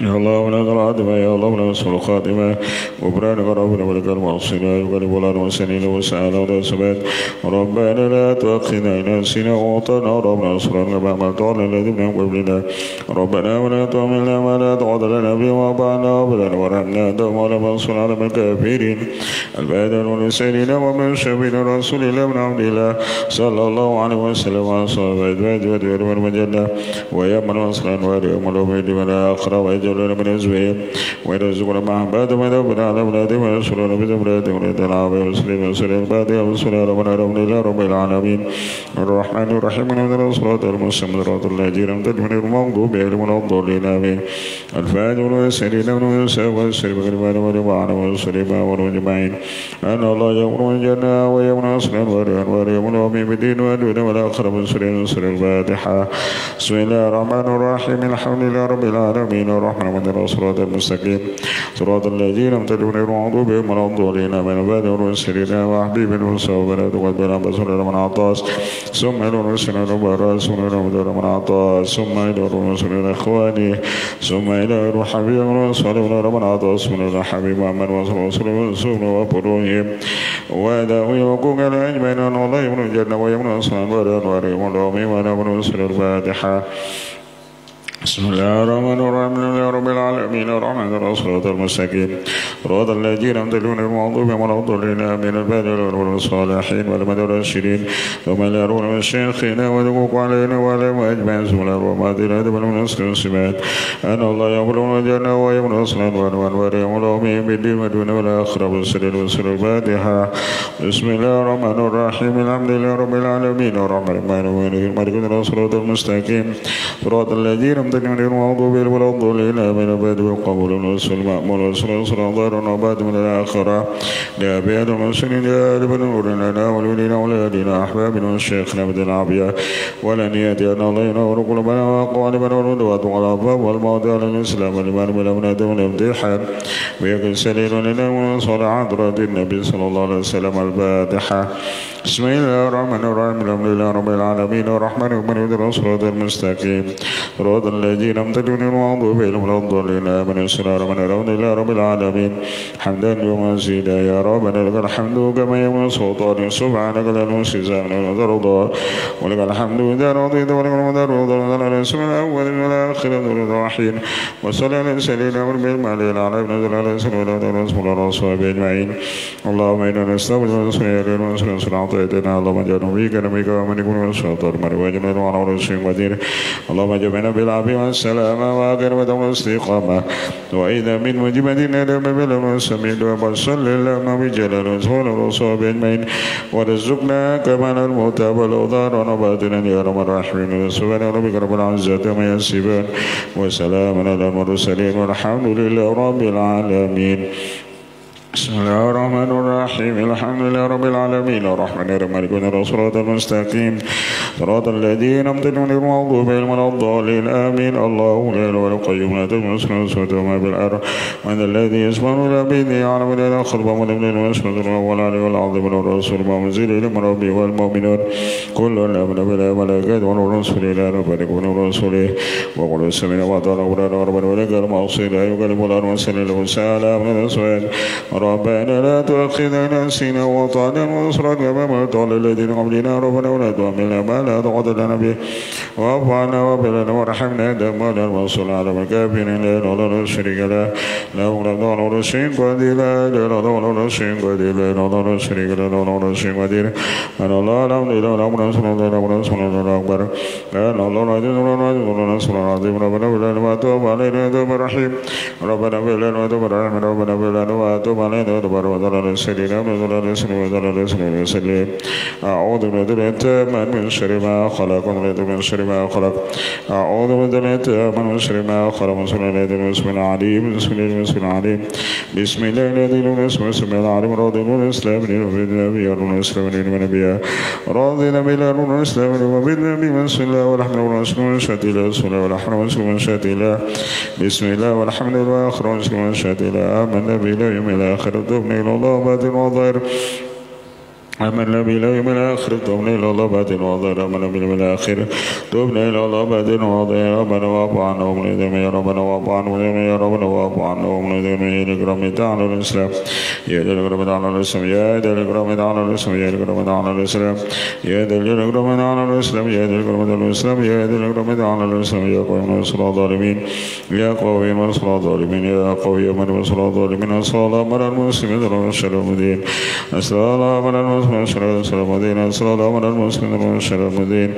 يا الله ولك العظمة يا الله ولك الصلاة الخاتمة وبرانك ربنا ولك المعصية يقلب ولا المسنين وسعنا ولا سبات ربنا لا تؤاخذنا إن نسينا وأعطنا ربنا صلنا بما قال الذي من قبلنا ربنا ولا تحملنا ما لا طاقة لنا به واعف عنا وبلنا وارحمنا دوم ولا منصر على الكافرين البادل والسيرين ومن شبينا رسول الله من عبد الله صلى الله عليه وسلم وعلى صحبه والمجنة ويمن وصلا ويوم الأبد ولا آخر ويجعلنا من أزواجهم ويرزقنا مع بعد ما ذهبنا على أولادهم ويرسلنا بزمراتهم ويتنعب ويسلم ويسلم الفاتحة ويسلم ربنا رب الله رب العالمين الرحمن الرحيم من الصراط المستقيم صراط الذين أنعمت عليهم غير المغضوب عليهم ولا الضالين آمين الفاتحة والسيرين من السلام والسلام والإيمان والإيمان والسلام والأجمعين أن الله يأمر الجنة ويأمر الصلاة ويأمر الأمين بالدين والدنيا والآخرة من سورة الفاتحة بسم الله الرحمن الرحيم الحمد لله رب العالمين الرحمن الرحيم الصراط المستقيم صراط الذين أنعمت عليهم غير المغضوب عليهم ولا الضالين آمين الفاتحة والسيرين وحبيب وصوبنا تقبل بصر من عطاس ثم إلى الرسل البراس من عطاس ثم إلى الرسل إخواني ثم إلى الحبيب والرسول من عطاس من الحبيب محمد وصلى الله وبروهم وداوي وقوق الأجمعين والله يمن الجنة ويمن الصلاة والأنوار والأمين ونمن الفاتحة بسم الله الرحمن الرحيم يا رب العالمين الرحمن الصراط المستقيم صراط الذين أنعمت عليهم غير المغضوب عليهم ولا الضالين آمين الفاتحة والصالحين والمدرسين ثم إلى روح الشيخين وذوق علينا وعليهم أجمعين بسم الله الرحمن الرحيم والمنصر والسمات أن الله يغفر الجنة ويمن الصلاة والأنوار والأمين بالدين والدنيا والآخرة والسر والسر الفاتحة بسم الله الرحمن الرحيم الحمد لله رب العالمين الرحمن الرحيم مالك الصراط المستقيم صراط الذين من المغضوب عليهم ولا الضالين آمين البعد والقبول والرسول المأمول والرسول صلى الله عليه وبعد من الآخرة لأبيات المسلمين يا رب نورنا والولينا ولادنا أحبابنا والشيخنا بدل العافية ولن يأتينا الله ينور قلوبنا وأقوالنا والردوات والأبواب والمواضيع للإسلام والإيمان بالأمانة والامتحان ويكن سليل لنا وصلاة حضرة النبي صلى الله عليه وسلم الفاتحة بسم الله الرحمن الرحيم الحمد لله رب العالمين الرحمن الرحيم الصراط المستقيم صراط الذين امتدوا المغضوب عليهم ولا الضالين آمين الحمد لله رب العالمين حمدا ومزيدا يا ربنا لك الحمد كما يوم سلطان سبحانك لا نحصي ثناء ولا ترضى ولك الحمد إذا رضيت ولك المدار وضل الاسم الأول والآخر والآخرين وصلى على سيدنا والمال على ابن ذل سيدنا رسول الله وصحبه أجمعين اللهم إنا نستغفرك ونستغفرك ونستغفرك عطيتنا اللهم اجعلنا فيك نبيك ومن يكون الشيطان مرواجنا وعلى رسول قدير اللهم اجعلنا بالعافية والسلامة وآخرة والاستقامة وإذا من مجبتنا لما بلغنا السميع وصل اللهم بجلال وسهول وصحبه أجمعين ورزقنا كمال الموتى والأوضار ونباتنا يا رب الراحمين سبحان ربك رب العزة عما يصفون وسلام على المرسلين والحمد لله رب العالمين بسم الله الرحمن الرحيم الحمد لله رب العالمين الرحمن الرحيم مالك يوم الدين الصراط المستقيم صراط الذين أنعمت عليهم غير المغضوب عليهم ولا الضالين آمين الله لا إله إلا القيوم لا تأخذه سنة وما بالأرض من الذي يسمع إلى بيده يعلم لا خلق من ابن ويسمع ولا عليه العظيم والرسول ما أنزل إلى من ربه والمؤمنون كل آمن بالله والملائكة والرسل إلى ربنا ورسوله وقل سمعنا وأطعنا ربنا ولك المعصية لا يكلم الله وسلم له سلام من الأسود ربنا لا تؤاخذنا نسينا وطعنا وأسرنا كما طال الذين قبلنا ربنا ولا تحملنا ما لا طاقة لنا به واعف عنا واغفر لنا وارحمنا دمنا وانصر على الكافرين لا إله إلا شريك له لا إله إلا شريك قدير لا إله إلا شريك قدير لا إله إلا شريك لا إله إلا شريك قدير أنا الله الحمد لله الحمد لله رسول الله أكبر أنا الله العظيم رسول الله العظيم ربنا بلنا وتوب علينا توب رحيم ربنا بلنا وتوب رحيم ربنا بلنا وتوب علينا أعوذ بالله من شر ما خلق من شر ما خلق أعوذ بالله من شر ما خلق بسم الله بسم الله العليم بسم الله بسم الله العليم بسم الله الذي بسم الله العليم راضي بالإسلام وبالنبي والإسلام والنبي راضي بالله والإسلام وبالنبي بسم الله والحمد لله والشهادة لا بسم الله والحمد والشهادة لا بسم الله والحمد لله والشهادة لا آمنا بالله يوم الآخر تبني إلى الله باطن وظاهر آمنا بالله يوم الآخر تبني إلى الله باطن وظاهر آمنا بالله الآخر تبني إلى الله باطن وظاهر ربنا واعف عنا ومن ذنب يا ربنا واعف عنا يا ربنا واعف عنا ومن ذنب يا الكرام تعالى الإسلام يا ذا الكرام تعالى الإسلام يا ذا الكرام تعالى الإسلام يا ذا الكرام تعالى الإسلام يا ذا الكرام تعالى الإسلام يا ذا الكرام تعالى الإسلام يا ذا الكرام تعالى الإسلام يا قوي من صراط الظالمين يا قوي من صراط الظالمين يا قوي من صراط الظالمين الصلاة على المسلمين والشر المدين الصلاة على المسلمين والشر المدين الصلاة على المسلمين والشر المدين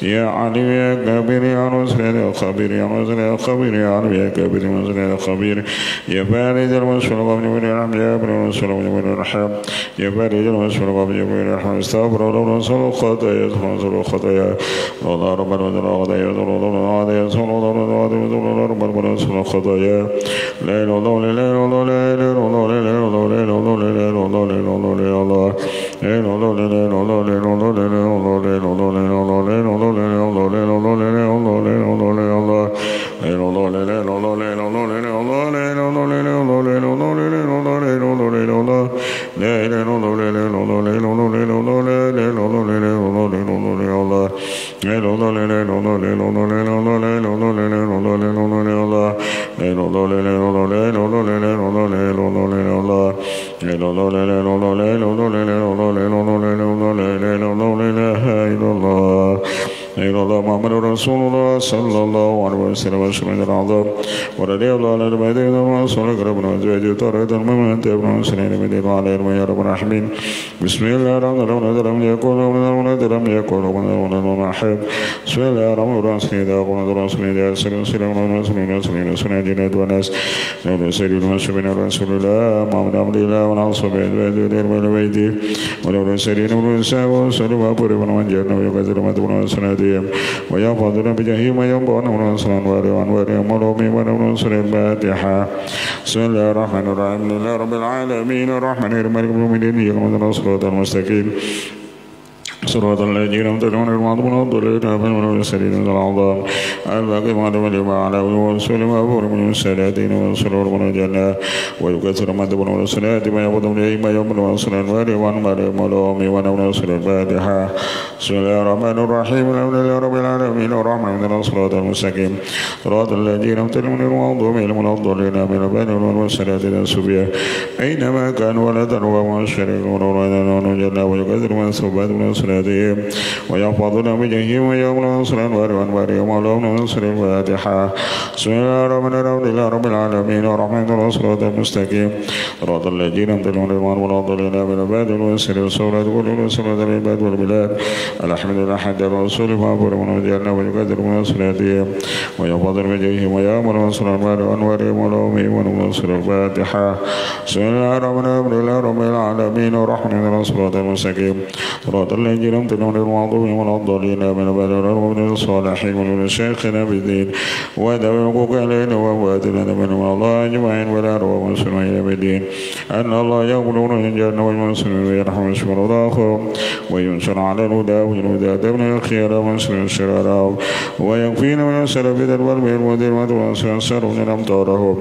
يا عليم يا كبير يا رسول يا خبير يا رسول يا خبير يا عليم يا كبير يا رسول يا خبير يا بارد المسلم وابن الرحم يا ابن المسلم وابن الرحم يا بارد المسلم وابن الرحم استغفر الله ورسول الخطايا رسول الخطايا الله ربنا وخطايا الله رسول الله ربنا رسول الخطايا لا اله الا الله لا اله الا الله لا اله الا الله لا اله الا الله لا اله الا الله لا اله الا الله لا اله الا الله محمد رسول الله صلى الله عليه وسلم وسلم العظام ورضي الله عن المدينة ورسولك ربنا وزواجه طارة المؤمنين ابن مسلمين من على يا رب الرحمن بسم الله الرحمن الرحيم لم يكن لم يكن محب بسم الله الرحمن الرحيم إذا قمت رسول الله صلى الله عليه وسلم سنة جنات وناس سيد المسلمين رسول الله محمد عبد الله ونعصب بيته ولو سيدنا ونساء وسلم وقرب من جنة ويكثر مدون سنتهم ويحفظنا بجهيم وينبعنا ونصرا وانوار ملومي ونصر الفاتحة بسم الله الرحمن الرحيم لله رب العالمين الرحمن الرحيم مالك يوم الدين إياك نعبد وإياك نستعين صراط الذين أنعمت عليهم غير المغضوب عليهم ولا الضالين آمين سيدنا العظام الباقي ما دام لما على ورسول ما أبور من الساداتين ورسول من الجنة ويكثر ما دبر من الصلاة ما يقضم لي ما يوم من الصلاة الوالي وأن ما لهم ولومي ونمنا الصلاة الفاتحة بسم الله الرحمن الرحيم الحمد لله رب العالمين الرحمن الرحيم الصراط المستقيم صراط الذين أنعمت عليهم غير المغضوب عليهم ولا الضالين آمين الباقي والصلاة السبية أينما كانوا ولا تنوى ما الشريك ونورنا الجنة ويكثر من الصلاة من صلاتهم ويحفظنا بجههم ويوم الصلاة وأنوار يوم اللهم نصر الفاتحة بسم الله الرحمن الرحيم لله رب العالمين الرحمن الرحيم الصراط المستقيم صراط الذين أنعمت عليهم غير المغضوب عليهم ولا الضالين آمين الباقي والسر والصلاة والصلاة العباد والبلاد الحمد لله حتى الرسول فأبور من الجنة ويكثر من صلاتهم ويحفظنا بجههم ويوم الصلاة وأنوار يوم اللهم نصر الفاتحة بسم الله الرحمن الرحيم لله رب العالمين الرحمن الرحيم الصراط المستقيم صراط الذين أنعمت عليهم غير المغضوب عليهم ولا الضالين آمين ومن الصالحين ومن شيخنا بالدين ودعوا حقوق علينا وأمواتنا من الله أجمعين ولا روى مسلمين بالدين أن الله يقبلون الجنة والمسلمين ويرحم شكر الله وينصر على الهدى والهدى من الخير ومسلم الشرار ويكفينا من السلف والبير والدين والسر من أمطارهم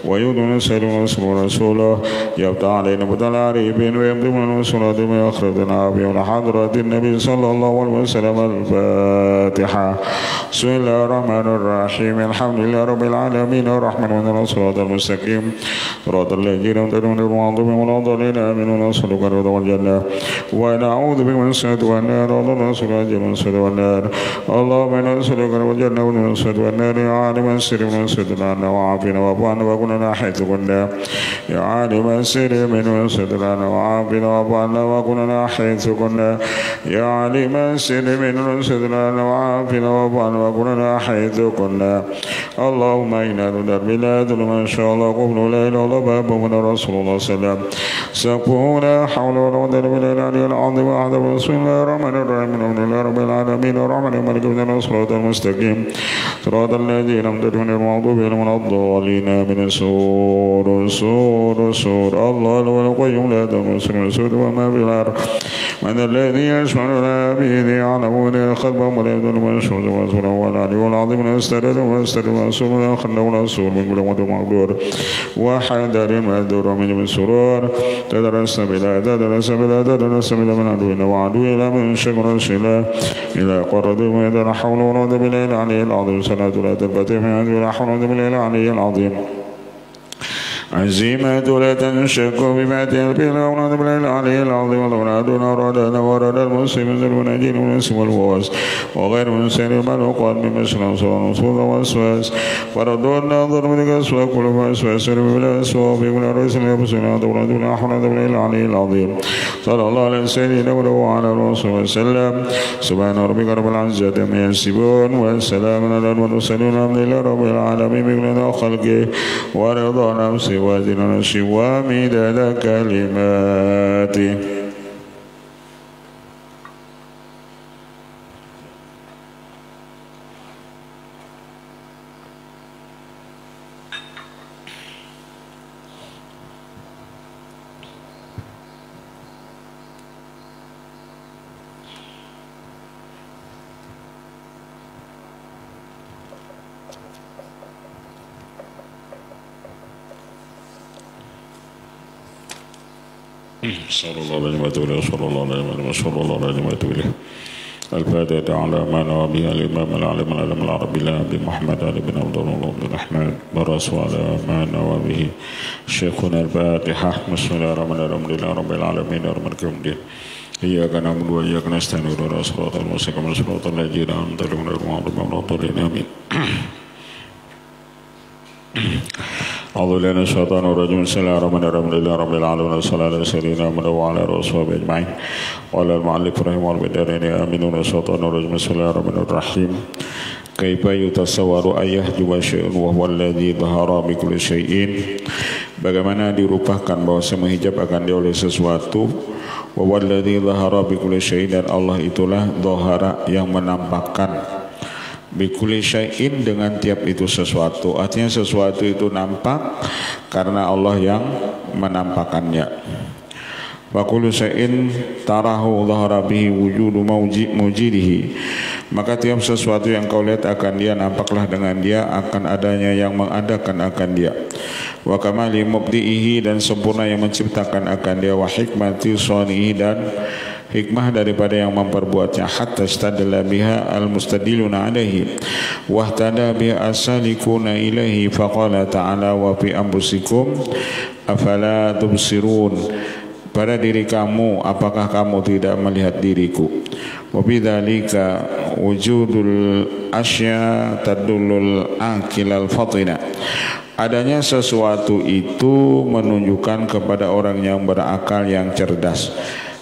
ويدون السلم ورسول رسوله يفتح علينا بدل عريبين ويمضي من الصلاة من أخرجنا بيوم حضرة النبي صلى الله عليه وسلم الفاتحة بسم الله الرحمن الرحيم الحمد لله رب العالمين الرحمن الرحيم الصراط المستقيم صراط الذين أنعمت عليهم غير المغضوب عليهم ولا الضالين آمين ونسألك الرضا والجنة ونعوذ بك من السخط والنار اللهم نسألك الجنة والسخط والنار اللهم نسألك الرضا والجنة والسخط والنار يا عالم السر من السخط لنا وعافنا وعفونا وكلنا حيث كنا يا عالم السر من السخط لنا وعافنا وعفونا وكلنا حيث كنا يا عالم السر من السخط لنا وعافنا وعفونا وكلنا حيث كنا اللهم إنا ندر بلاد ما شاء الله قبل لا إله إلا الله باب من رسول الله صلى الله عليه وسلم سقفه لا حول ولا قوة إلا بالله العلي العظيم وحده بسم الله الرحمن الرحيم الحمد لله رب العالمين الرحمن الرحيم مالك يوم الدين الصراط المستقيم صراط الذين أنعمت عليهم غير المغضوب عليهم ولا الضالين من السور الله القيوم لا تمسه سوء وما في الأرض من الذي يشفع لنا بيده يعلمون خلقهم ولا يدون من الشهود ورسوله والعلي والعظيم ونسترد ورسول ولا خلنا ولا سور من كل موت مقدور وحذر المهدور من السرور تدرس بلا من عدونا وعدو إلى من شكر الشلاء إلى قرد وإذا لا حول ولا قوة بالله العلي العظيم صلاة لا تنقطع من عدو لا حول ولا قوة بالله العلي العظيم عزيمة لا تنشك بما تلبي الأولاد بالله العلي العظيم والأولاد أرادنا ورد المسلمين المناجين والنسم والفواس وغير من سير الملوقات من مسلم صلى الله والوسواس فردون ناظر من الأسواق كل فاسواس بلا أسواق بلا رئيس الأبسنا دولة بلا حول بالله العلي العظيم صلى الله عليه سيدنا وعلى رسول وسلم سبحان ربك رب العزة عما يصفون والسلام على المرسلين الحمد لله رب العالمين بكل خلقه ورضا نفسه وزن ومداد كلماته صلى الله عليه وسلم صلى الله عليه وسلم صلى الله عليه وسلم الفاتحة على ما نوى بها الإمام العالم العالم العربي عبد محمد علي بن عبد الله بن الرحمن والرسول على ما نوى به شيخنا الفاتحة بسم الله الرحمن الرحيم لله رب العالمين الرحمن الرحيم إياك نعبد وإياك نستعين اهدنا الصراط المستقيم صراط الذين أنعمت عليهم غير المغضوب عليهم ولا الضالين آمين أعوذ بالله من الشيطان الرجيم بسم الله الرحمن الرحيم لله رب العالمين والصلاة على سيدنا محمد وعلى آله وصحبه أجمعين وعلى المؤلف رحمه الله بالدارين آمين الشيطان الرجيم بسم الله الرحمن الرحيم كيف يتصور أن يحجب شيء وهو الذي ظهر بكل شيء bagaimana dirupakan bahwa semua hijab akan dia oleh sesuatu wa walladzi dhahara bikulli syai'in dan Allah itulah dhahara yang menampakkan bikulli syai'in dengan tiap itu sesuatu, artinya sesuatu itu nampak karena Allah yang menampakkannya. wa kullu syai'in tarahu dhahara bihi wujudu mujidihi. Maka tiap sesuatu yang kau lihat akan dia, nampaklah dengan dia akan adanya yang mengadakan akan dia. Wa kamali mubdi'ihi, dan sempurna yang menciptakan akan dia, wa hikmati sanihi, dan hikmah daripada yang memperbuatnya. Hatta istadalla biha al-mustadiluna alaihi wahtada biha as-salikuna ilaihi, faqala ta'ala wa fi anfusikum afala tubsirun, pada diri kamu apakah kamu tidak melihat diriku. Wa bidzalika wujudul asya tadullul aqilal fatina, adanya sesuatu itu menunjukkan kepada orang yang berakal yang cerdas.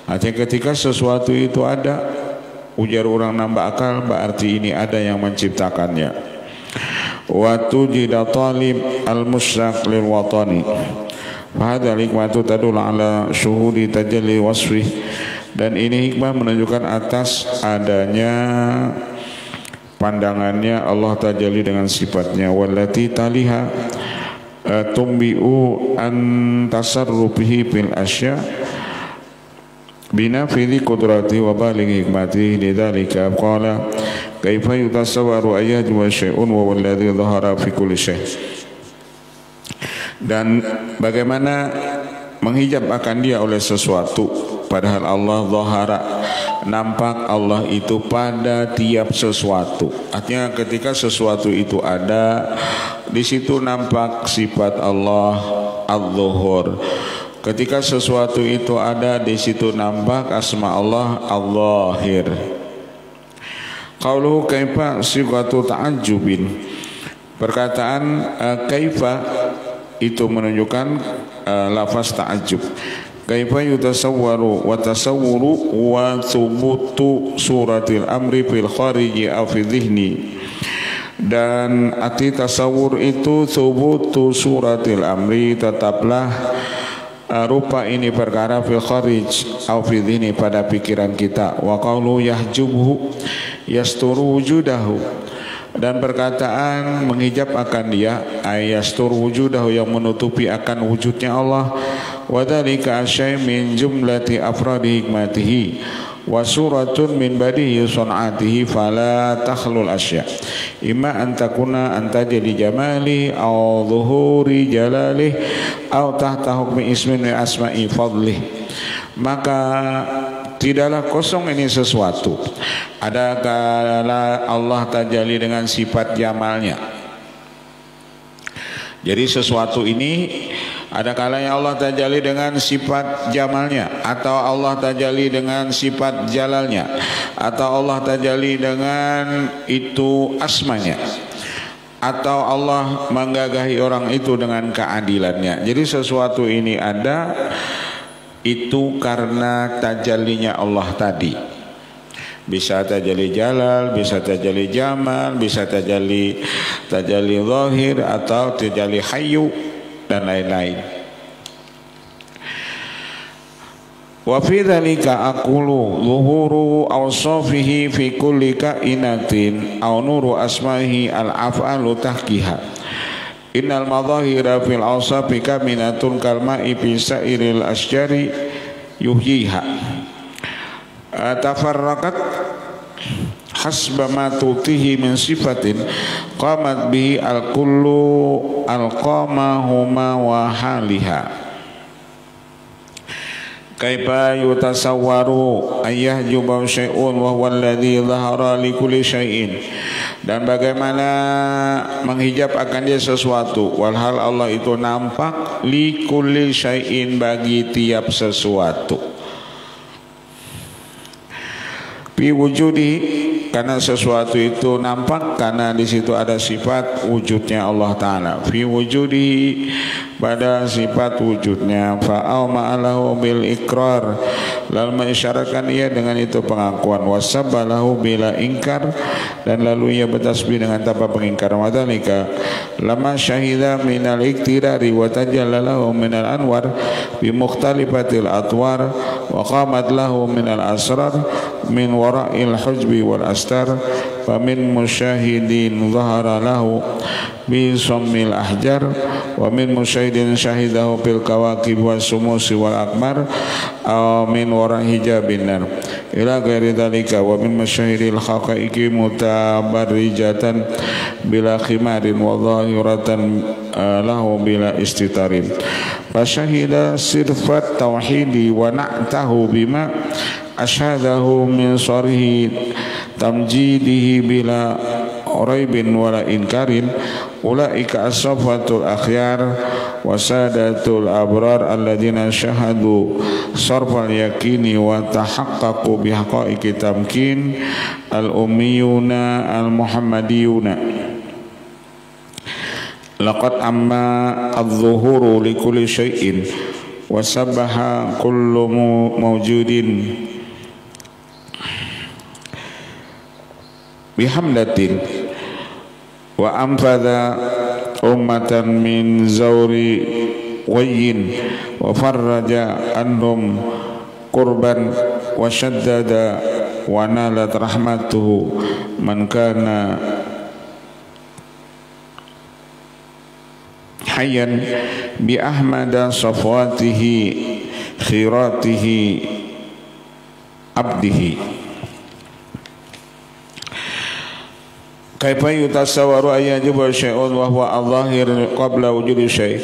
Artinya ketika sesuatu itu ada, ujar orang nambah akal, berarti ini ada yang menciptakannya. Wa tujida talib al-musyraq lil watani, fahadha hikmatu tadul ala syuhudi tajalli wasfih, dan ini hikmah menunjukkan atas adanya pandangannya Allah tajalli dengan sifatnya. Wallati taliha tumbi'u an tasarrufihi fil asya binafidhi qudrati wa balighi hikmati, lidzalika qala kaifa yutasawwaru ayyajwa syai'un wa walladhi dhahara fi kulli syai'. Dan bagaimana menghijab akan dia oleh sesuatu, padahal Allah dhahara, nampak Allah itu pada tiap sesuatu. Artinya ketika sesuatu itu ada, di situ nampak sifat Allah al-dhuhur. Ketika sesuatu itu ada, di situ nampak asma Allah al-zahir. Qauluhu kaifa sighatu ta'ajjubin, perkataan kaifa itu menunjukkan lafaz ta'ajjub. Kaifa yutasawwaru wa tasawwuru wa thubutu suratil amri fil khariji aw fi dhihni, dan arti tasawur itu thubutu suratil amri, tetaplah rupa ini perkara fil kharij aw fi dhihni, pada pikiran kita. Wa qawlu yahjubhu yasturu wujudahu, dan perkataan menghijab akan dia ayastur wujudahu, yang menutupi akan wujudnya Allah. Wa dzalika asy' min jumlati afradi hikmatihi wa suratun min badihi sun'atihi, fala takhlul asya' imma an takuna anta jadi jamali aw dhuhuri jalalih aw tahta hukmi ismin min asma'i fadlih. Maka tidaklah kosong ini sesuatu. Ada kala Allah tajalli dengan sifat jamalnya. Jadi sesuatu ini ada kalanya Allah tajalli dengan sifat jamalnya, atau Allah tajalli dengan sifat jalalnya, atau Allah tajalli dengan itu asmanya, atau Allah menggagahi orang itu dengan keadilannya. Jadi sesuatu ini ada itu karena tajallinya Allah tadi. Bisa tajalli jalal, bisa tajalli jamal, bisa tajalli zahir, atau tajalli hayyu, dan lain-lain. Wa fi dzalika aqulu zuhuru awsafihi fi kulli kainatin aw nuru asma'ihi al-af'alu tahkiha. Innal madhahira fil awsafi kaminatun kalma'i fi sa'iril asjari yuhyiha tafarraqat hasba ma tutihi min sifatin qamat bihi al-kullu al-qamahuma wa haliha. Kaifa yutasawwaru ayyahjuba syai'un wa huwa alladhi dhahara li kulli syai'in, dan bagaimana menghijab akan dia sesuatu, walhal Allah itu nampak li kulli syai'in, bagi tiap sesuatu. Fi wujudi, karena sesuatu itu nampak karena di situ ada sifat wujudnya Allah Ta'ala. Fi wujudi, pada sifat wujudnya. Fa'au ma'alahu bil ikrar, lalu mengisyaratkan ia dengan itu pengakuan. Wasabbalahu bila ingkar, dan lalu ia bertasbih dengan tanpa pengingkaran. Wadhalika lama syahida minal iktirari wa tajallalahu minal anwar bi mukhtalifatil atwar wa qamat lahu minal asrar min wara'il hujbi wal astar famin musyahidin zahara lahu bi sammil ahjar wa min musyahidin syahidahu bil kawakib was sumusi wal akmar aw min wara hijabin nar ila ghairi dzalika wa min masyahidil haqaiqi mutabarrijatan bila khimarin wa zahiratan lahu bila istitarin fasyahida sirfat tauhidi wa na'tahu bima asyhadahu min sarihi tamjidihi bila raibin wala inkarin ulaika as-safatul akhyar wasadatul abrar alladzina syahadu sarfal yakini wa tahaqqaqu bihaqaiqi tamkin al-ummiyuna al-muhammadiyuna laqad amma adh-dhuhuru li kulli syai'in wa sabbaha kullu mawjudin bihamdatin wa amfadha ummatan min zawri wayyin wa farraja anhum kurban wa shaddada wa nalat rahmatuhu man kana hayyan bi ahmada safwatihi khiratihi abdihi kaifa yutasawwaru ayyajibu syai'un wa huwa al-zahir qabla wujudi syai',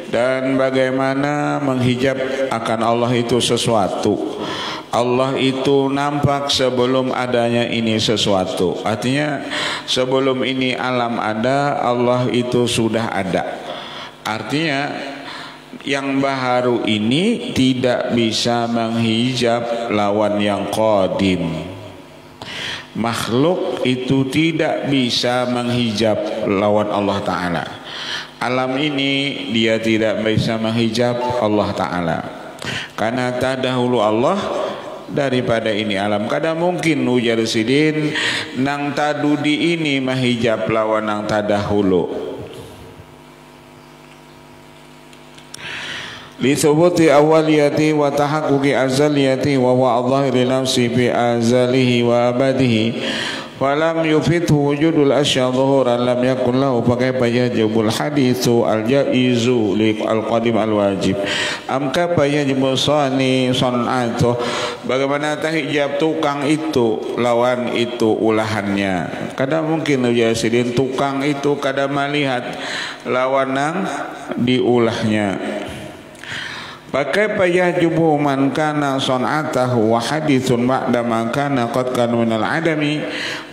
dan bagaimana menghijab akan Allah itu sesuatu. Allah itu nampak sebelum adanya ini sesuatu. Artinya sebelum ini alam ada, Allah itu sudah ada. Artinya yang baharu ini tidak bisa menghijab lawan yang qadim. Makhluk itu tidak bisa menghijab lawan Allah Ta'ala. Alam ini dia tidak bisa menghijab Allah Ta'ala, karena tadahulu Allah daripada ini alam. Kada mungkin ujar sidin nang tadudi ini menghijab lawan nang tadahulu. Li thubuti awaliyati wa tahaqquqi azaliyati wa huwa adh-dhahiri nafsi fi azalihi wa abadihi falam yufithu wujudul asya dhuhuran lam yakun lahu fakaifa yajibul hadithu al-jaizu li al-qadim al-wajib am kaifa yajibu sani san'atu, bagaimana tahijab tukang itu lawan itu ulahannya. Kada mungkin ujasidin tukang itu kada melihat lawan nang diulahnya. Pakai payahjubu man kana son'atahu wa hadithun ba'da man kana qad kana minal adami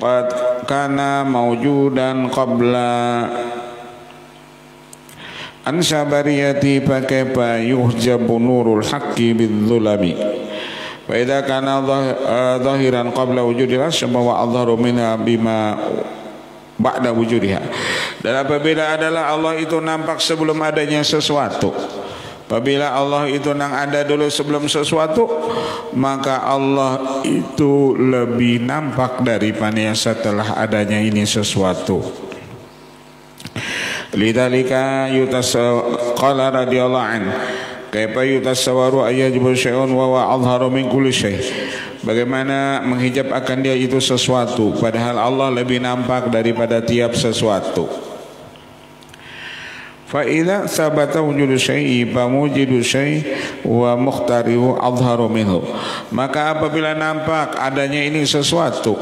qad kana mawjudan qabla ansabariyati pakai payuhjabu nurul haqqi bidzulami wa idha kana zahiran qabla wujudil asyama wa adharu minha bima ba'da wujudiha. Dan apabila adalah Allah itu nampak sebelum adanya sesuatu, apabila Allah itu nang ada dulu sebelum sesuatu, maka Allah itu lebih nampak daripada setelah adanya ini sesuatu. Lidzalika qala radhiyallahu an kaifa yutasawwaru ayyajibu syai'un wa huwa azharu min kulli syai', bagaimana menghijab akan dia itu sesuatu padahal Allah lebih nampak daripada tiap sesuatu. Fa idza sabata wujudu syai'i fa mujidu syai' wa mukhtarihu adharu minhu, maka apabila nampak adanya ini sesuatu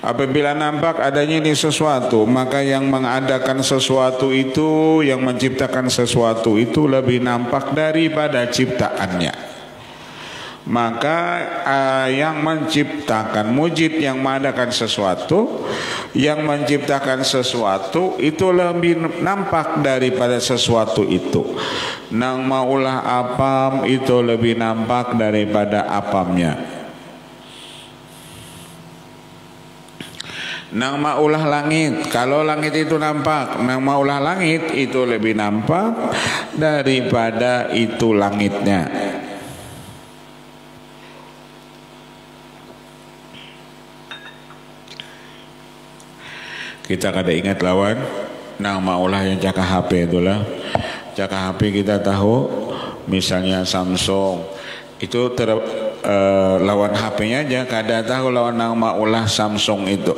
apabila nampak adanya ini sesuatu, maka yang mengadakan sesuatu itu, yang menciptakan sesuatu itu lebih nampak daripada ciptaannya. Maka yang menciptakan, mujid yang mengadakan sesuatu, yang menciptakan sesuatu itu lebih nampak daripada sesuatu itu. Nang maulah apam itu lebih nampak daripada apamnya. Nang maulah langit, kalau langit itu nampak, nang maulah langit itu lebih nampak daripada itu langitnya. Kita kada ingat lawan nang maulah yang cakap HP itulah. Cakap HP kita tahu misalnya Samsung Itu lawan HP-nya aja, kada tahu lawan nama ulah Samsung itu.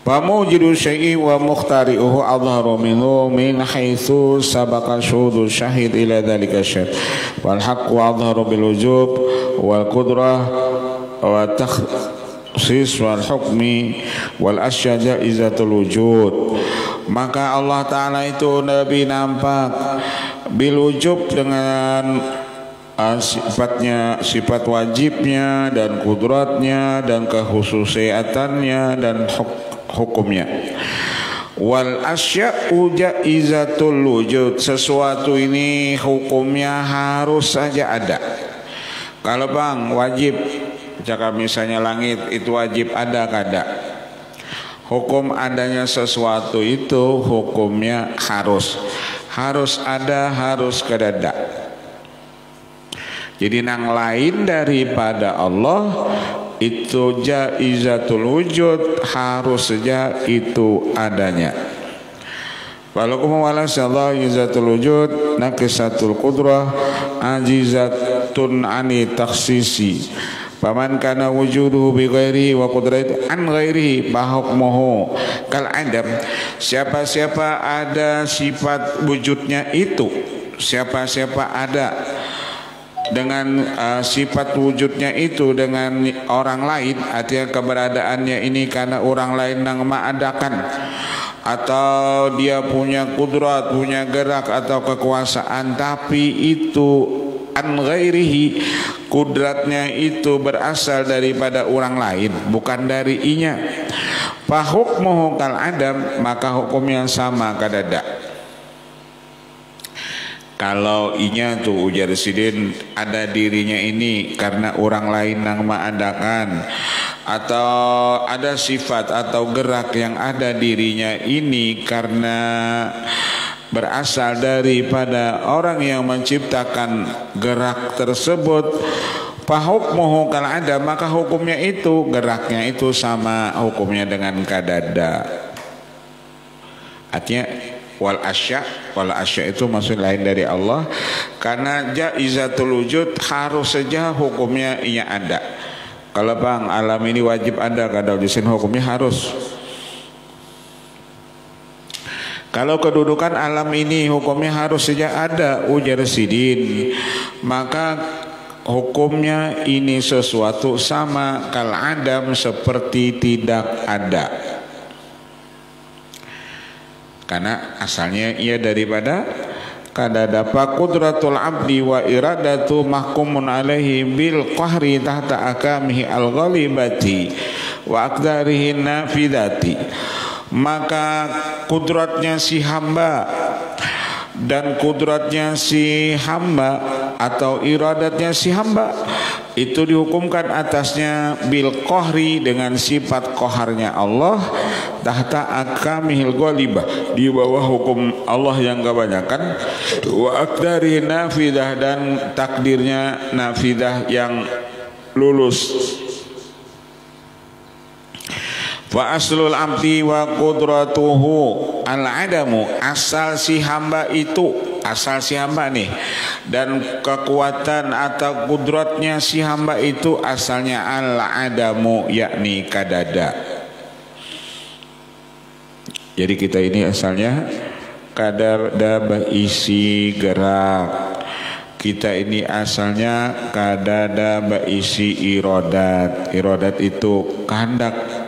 Pamujidu syai'i wa mukhtari'uhu adharu minhu min haitsu sabaqa syuhudu syahid ila dhalika syahid wal haqqu adharu bil wujub wal qudrah wa takhsis wal hukmi wal asya jaizatul wujud. Maka Allah Ta'ala itu Nabi nampak bil wujub dengan sifatnya, sifat wajibnya dan kudratnya dan kekhususiatannya dan hukumnya. Wal asya'u jaizatul wujud, sesuatu ini hukumnya harus saja ada. Kalau bang wajib, jika misalnya langit itu wajib ada kada. Hukum adanya sesuatu itu hukumnya harus ada, harus kadada. Jadi nang lain daripada Allah itu jaizatul wujud, harus saja itu adanya. Walakum wala sallallahu jaizatul wujud naqisatul qudrah ajizatun ani takhsisi. Faman kana wujuduhu bi ghairihi wa qudratihi an ghairihi bahukmuhu kal adam. Siapa-siapa ada sifat wujudnya itu, siapa-siapa ada dengan sifat wujudnya itu dengan orang lain, artinya keberadaannya ini karena orang lain yang mengadakan, atau dia punya kudrat, punya gerak atau kekuasaan, tapi itu an ghairihi, kudratnya itu berasal daripada orang lain, bukan dari inya. Fa hukmuhu kal adam, maka hukumnya sama kadada. Kalau inya tuh ujar sidin ada dirinya ini karena orang lain yang mengadakan, atau ada sifat atau gerak yang ada dirinya ini karena berasal daripada orang yang menciptakan gerak tersebut, fahukmuhu kal ada, maka hukumnya itu, geraknya itu sama hukumnya dengan kadada. Artinya wal asya itu maksud lain dari Allah, karena jaizatul wujud harus saja hukumnya ia ada. Kalau bang alam ini wajib ada, kada di sini hukumnya harus. Kalau kedudukan alam ini hukumnya harus saja ada, ujar sidin, maka hukumnya ini sesuatu sama kal adam, seperti tidak ada. Karena asalnya ia daripada kadada. Qudratul abdi wa iradatu mahkumun alaihi bil qahri tahta akamihi al-ghalibati wa aqdarihi nafidati. Maka kudratnya si hamba dan kudratnya si hamba atau iradatnya si hamba itu dihukumkan atasnya bil qahri, dengan sifat qaharnya Allah, tahta akamihil ghalibah, di bawah hukum Allah yang kebanyakan, wa aqdari nafidah, dan takdirnya nafidah yang lulus. Wa aslul abdi wa qudratuhu al-adamu, asal si hamba itu, asal si hamba nih, dan kekuatan atau kudratnya si hamba itu asalnya al-adamu, yakni kadada. Jadi kita ini asalnya kadada berisi gerak, kita ini asalnya kadada berisi irodat, irodat itu kehendak.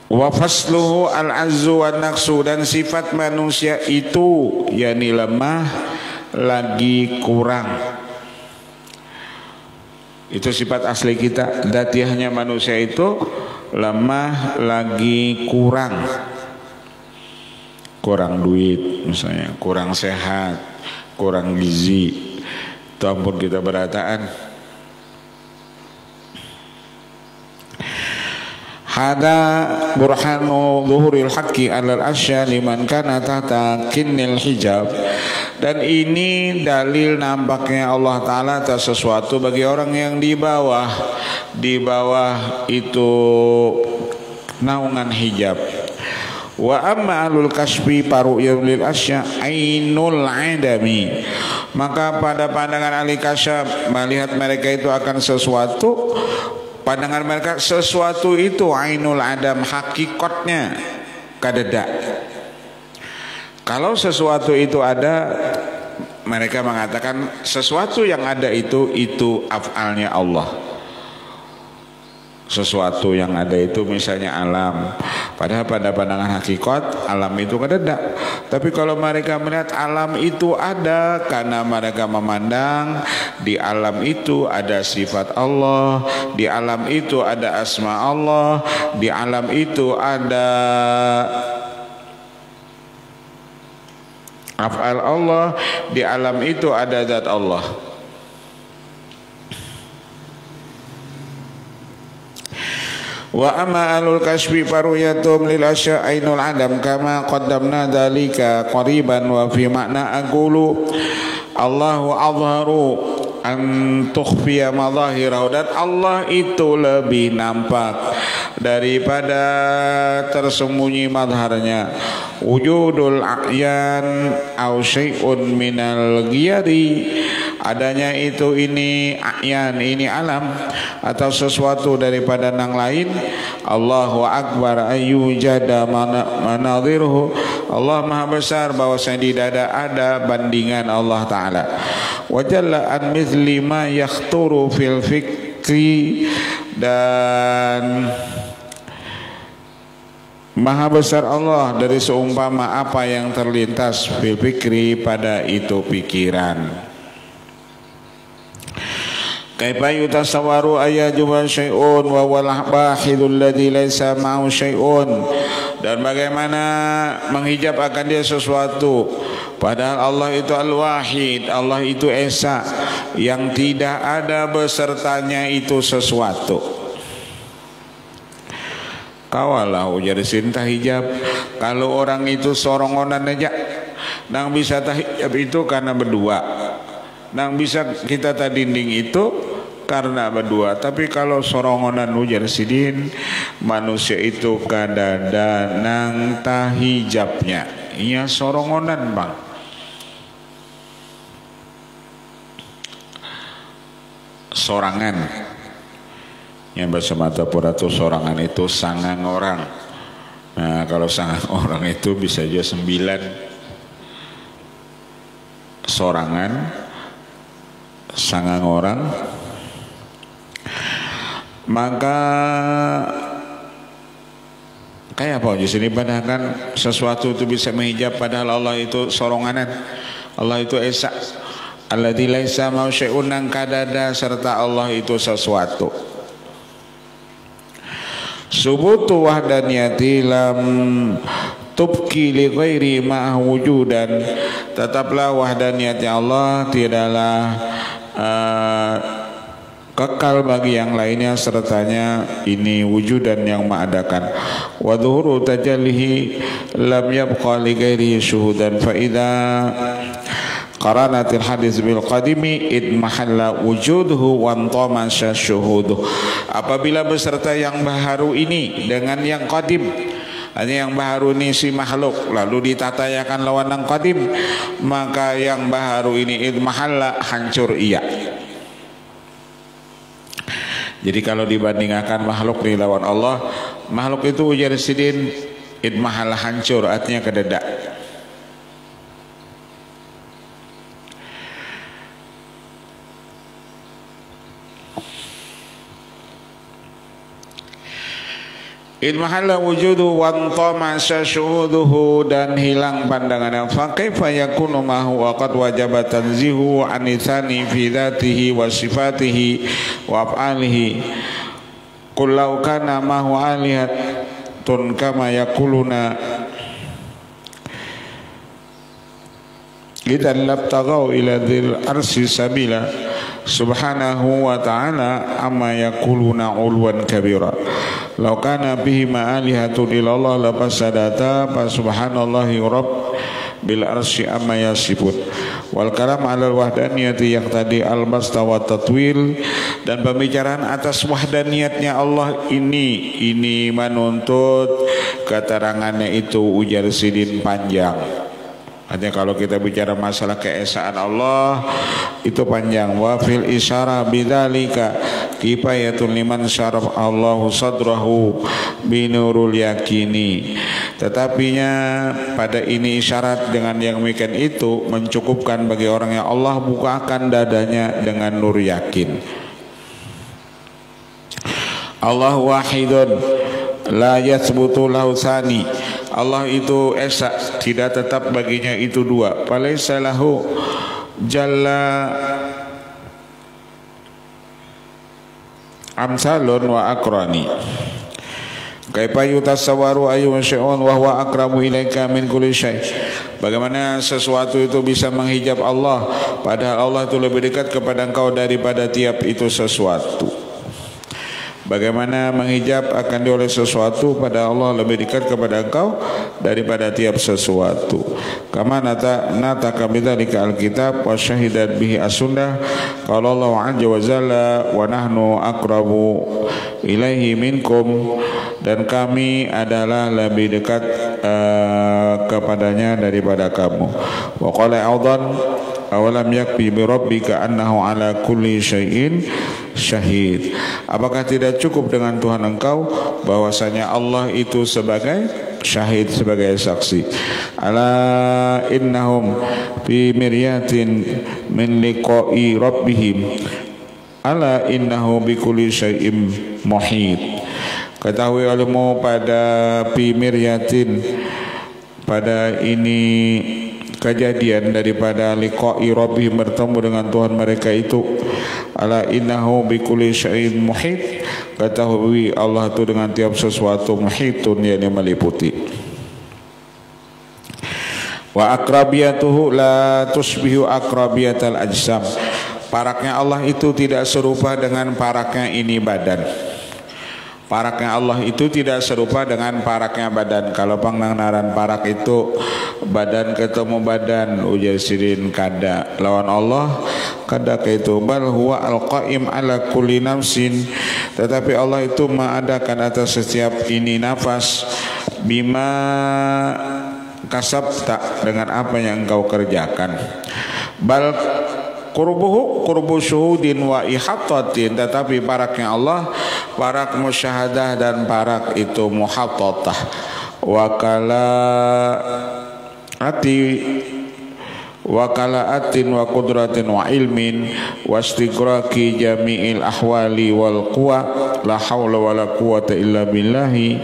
Wa fasluhu al-azzu wa naqsu, dan sifat manusia itu yakni lemah lagi kurang. Itu sifat asli kita, datiahnya manusia itu lemah lagi kurang. Kurang duit misalnya, kurang sehat, kurang gizi. Itu ampun kita berataan. Hada burhanu zuhuril haqqi alal asya liman kana tahta kinnil hijab, dan ini dalil nampaknya Allah Ta'ala atas sesuatu bagi orang yang di bawah di bawah itu naungan hijab. Wa amma alul kasfi paru'yun lil asya ainul adami, maka pada pandangan ahli kasyaf melihat mereka itu akan sesuatu, pandangan mereka sesuatu itu ainul adam, hakikatnya kadada. Kalau sesuatu itu ada, mereka mengatakan sesuatu yang ada itu af'alnya Allah. Sesuatu yang ada itu misalnya alam, padahal pada pandangan hakikat alam itu kadada. Tapi kalau mereka melihat alam itu ada, karena mereka memandang di alam itu ada sifat Allah, di alam itu ada asma Allah, di alam itu ada af'al Allah, di alam itu ada zat Allah. Wa amma alul kasfi faruyatum lil asya ainul adam kama qaddamna dzalika qariban wa fi makna aqulu Allahu azharu an tukhfiya madahirahu, dan Allah itu lebih nampak daripada tersembunyi madharnya. Wujudul a'yan au syai'un minal ghiyari, adanya itu ini a'yan, ini alam atau sesuatu daripada nang lain. Allahu akbar ayyujada manadhiruhu, Allah maha besar bahwasanya di dada ada bandingan Allah Ta'ala. Wa jalla an mithli ma yakhturu fil fikri, dan maha besar Allah dari seumpama apa yang terlintas fil fikri pada itu pikiran. Kaifa yutasawwaru ayajuba syai'un wa wal bahidul ladzi laisa ma'u syai'un, dan bagaimana menghijab akan dia sesuatu padahal Allah itu al-wahid, Allah itu esa yang tidak ada besertanya itu sesuatu. Kawalah ujar cinta hijab, kalau orang itu sorongonan aja nang bisa tahijab itu karena berdua, nang bisa kita tadinding itu karena berdua. Tapi kalau sorongonan ujar sidin, manusia itu kadada nang tahijabnya iya sorongonan bang. Sorangan yang bahasa Matapura itu sorangan itu sangang orang. Nah kalau sangang orang itu bisa juga 9 sorangan, sangang orang. Maka kayak apa di sini padahal sesuatu itu bisa menghijab padahal Allah itu soronganan, Allah itu esa, alladzi laisa ma'u syai'un nang kadada serta Allah itu sesuatu. Subutu wahdaniyati lam tubki li ghairi ma wujudan, tetaplah wahdaniyatnya Allah tidaklah kekal bagi yang lainnya sertanya ini wujudan yang mengadakan. Wa dhuhuru tajallihi lam yabqa li ghairihi syuhudan, fa idza qaranatil hadis bil qadimi id mahalla wujuduhu wa antamasha syuhuduh, apabila beserta yang baharu ini dengan yang qadim, hanya yang baharu ini si makhluk lalu ditatayakan lawan yang qadim, maka yang baharu ini id mahalla hancur ia. Jadi kalau dibandingkan makhluk di lawan Allah, makhluk itu ujar sidin id mahalla hancur, artinya kededa. In mahalla wujudu wa antamasha syuhuduhu, dan hilang pandangannya. Fa kaifa yakunu ma huwa qad wajaba tanzihu an itsani fi dzatihi wa sifatihi wa af'alihi. Qul law kana ma huwa alihatun kama yaquluna idzan labtaghaw ila dzil arsy sabila subhanahu wa ta'ala amma yaquluna ulwan kabira. Law kana bihi ma'alihatun ilallah lafasadata fa subhanallahi rabb bil arsy amma yasifun Wal kalam 'alal wahdaniyati yaqtadi al-basta wa tatwil, dan pembicaraan atas wahdaniyatnya Allah ini menuntut keterangannya itu ujar Sidin panjang. Artinya kalau kita bicara masalah keesaan Allah itu panjang. Wa fil isyara bidzalika kifayatun liman syaraf Allahu sadrahu binurul yakini. Tetapinya pada ini isyarat dengan yang demikian itu mencukupkan bagi orang yang Allah bukakan dadanya dengan nur yakin. Allah wahidun la yathbutu lahu tsani. Allah itu esa, tidak tetap baginya itu dua. Falaisa lahu jalla amsalun wa akrani. Kaifa yutasawwaru ayyun syai'un wa huwa aqrabu ilaika min kulli syai'. Bagaimana sesuatu itu bisa menghijab Allah padahal Allah itu lebih dekat kepada engkau daripada tiap itu sesuatu. Bagaimana menghijab akan dioleh sesuatu pada Allah lebih dekat kepada engkau daripada tiap sesuatu. Kama nataka bidzalika alkitab wa syahidat bihi as-sunnah qala Allah azza wa jalla wa nahnu aqrabu ilaihi minkum, dan kami adalah lebih dekat kepadanya daripada kamu. Wa qala aidan awalam yakfi bi rabbika annahu ala kulli syai'in syahid. Apakah tidak cukup dengan Tuhan engkau bahwasanya Allah itu sebagai syahid, sebagai saksi. Ala innahum fi miryatin min liqa'i rabbihim ala innahu bi kulli syai'in muhit. Ketahui olehmu pada fi miryatin, pada ini kejadian daripada liqa'i rabbihim, bertemu dengan Tuhan mereka itu. Ala innahu bikulli syai'in muhit, ketahui Allah itu dengan tiap sesuatu muhitun, yakni meliputi. Wa akrabiyatuhu la tusbihu akrabiyatal ajsam. Paraknya Allah itu tidak serupa dengan paraknya ini badan. Paraknya Allah itu tidak serupa dengan paraknya badan. Kalau pangnaran parak itu badan ketemu badan, ujar Sidin kada. Lawan Allah kada kaitu. Bal huwa al-qaim ala kulli nafsin. Tetapi Allah itu mengadakan atas setiap ini nafas bima kasabta, dengan apa yang engkau kerjakan. Bal qurbu syuhudin wa ihatatin, tetapi paraknya Allah parak musyahadah dan parak itu muhattatah. Wakalaatin wa qudratin wa ilmin wa istigraki jami'il ahwali wal quwa la hawla wa la quwata illa billahi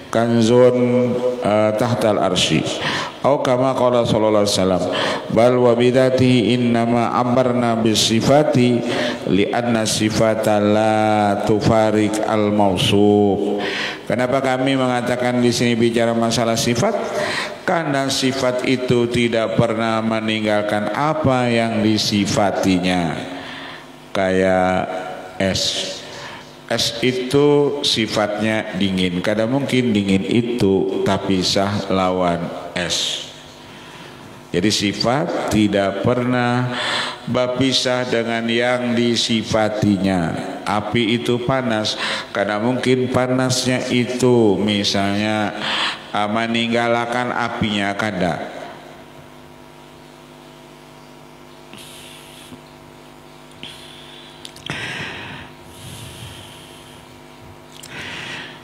kanzun tahtal arsy. Au kama qala sallallahu alaihi wasallam, bal wa bidatihi innama ambarna bisifati li anna sifata la tufarik al mausuf. Kenapa kami mengatakan di sini bicara masalah sifat? Karena sifat itu tidak pernah meninggalkan apa yang disifatinya. Kayak es. Es itu sifatnya dingin. Kadang mungkin dingin itu tapi sah lawan es. Jadi sifat tidak pernah berpisah dengan yang disifatinya. Api itu panas, karena mungkin panasnya itu misalnya meninggalkan apinya kada.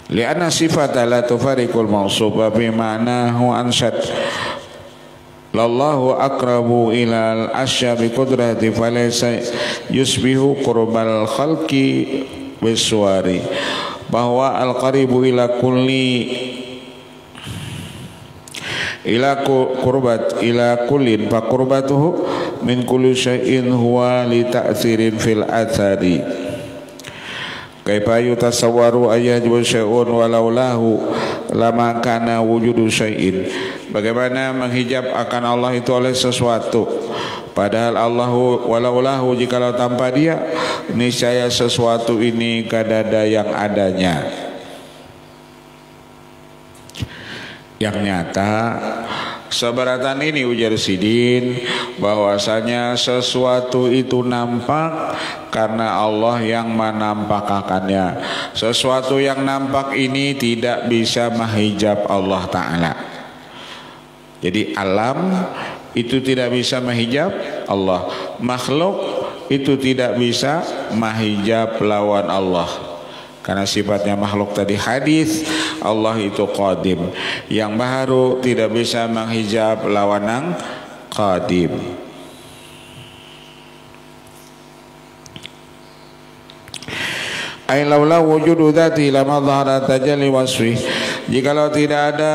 Lianna sifata la tufarikul mausufa fi ma'nahu ansad. Lallahu akrabu ilal asya bi qudrati falaysa yusbihu qurbal khalqi biswari. Bahwa al-qaribu ila kulli ila qurbat ila kullin fa qurbatuhu min kulli syai'in huwa li ta'thirin fil athari. Kaifa yutasawwaru ayyajibu syai'un walau lahu lama kana wujudu syai'in. Bagaimana menghijab akan Allah itu oleh sesuatu, padahal Allahu walau lahu, jikalau tanpa dia niscaya sesuatu ini kadada yang adanya. Yang nyata seberatan ini ujar Sidin, bahwasanya sesuatu itu nampak karena Allah yang menampakkannya. Sesuatu yang nampak ini tidak bisa menghijab Allah Ta'ala. Jadi alam itu tidak bisa menghijab Allah. Makhluk itu tidak bisa menghijab lawan Allah. Karena sifatnya makhluk tadi hadis, Allah itu qadim. Yang baru tidak bisa menghijab lawan yang qadim. Ai laula wujudu dzati lama dhahara tajalli wasfi. Jikalau tidak ada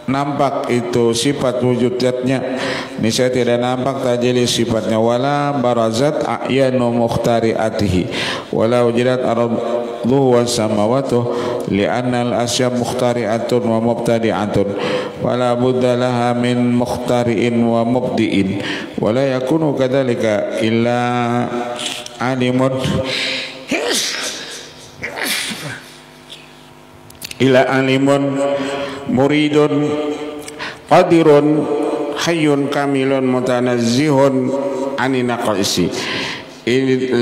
nampak itu sifat wujud zatnya, niscaya tidak nampak tajalli sifatnya. Wala barazat a'yanu mukhtari'atihi wala wujidat arduhu was samawatu li'anna al-asya mukhtari'atun wa mubtadi'atun wala budda laha min mukhtari'in wa mubdi'in wala yakunu kadzalika illa alimun ila alimun muridun qadirun hayyun kamilun mutanazzihun anin naqsi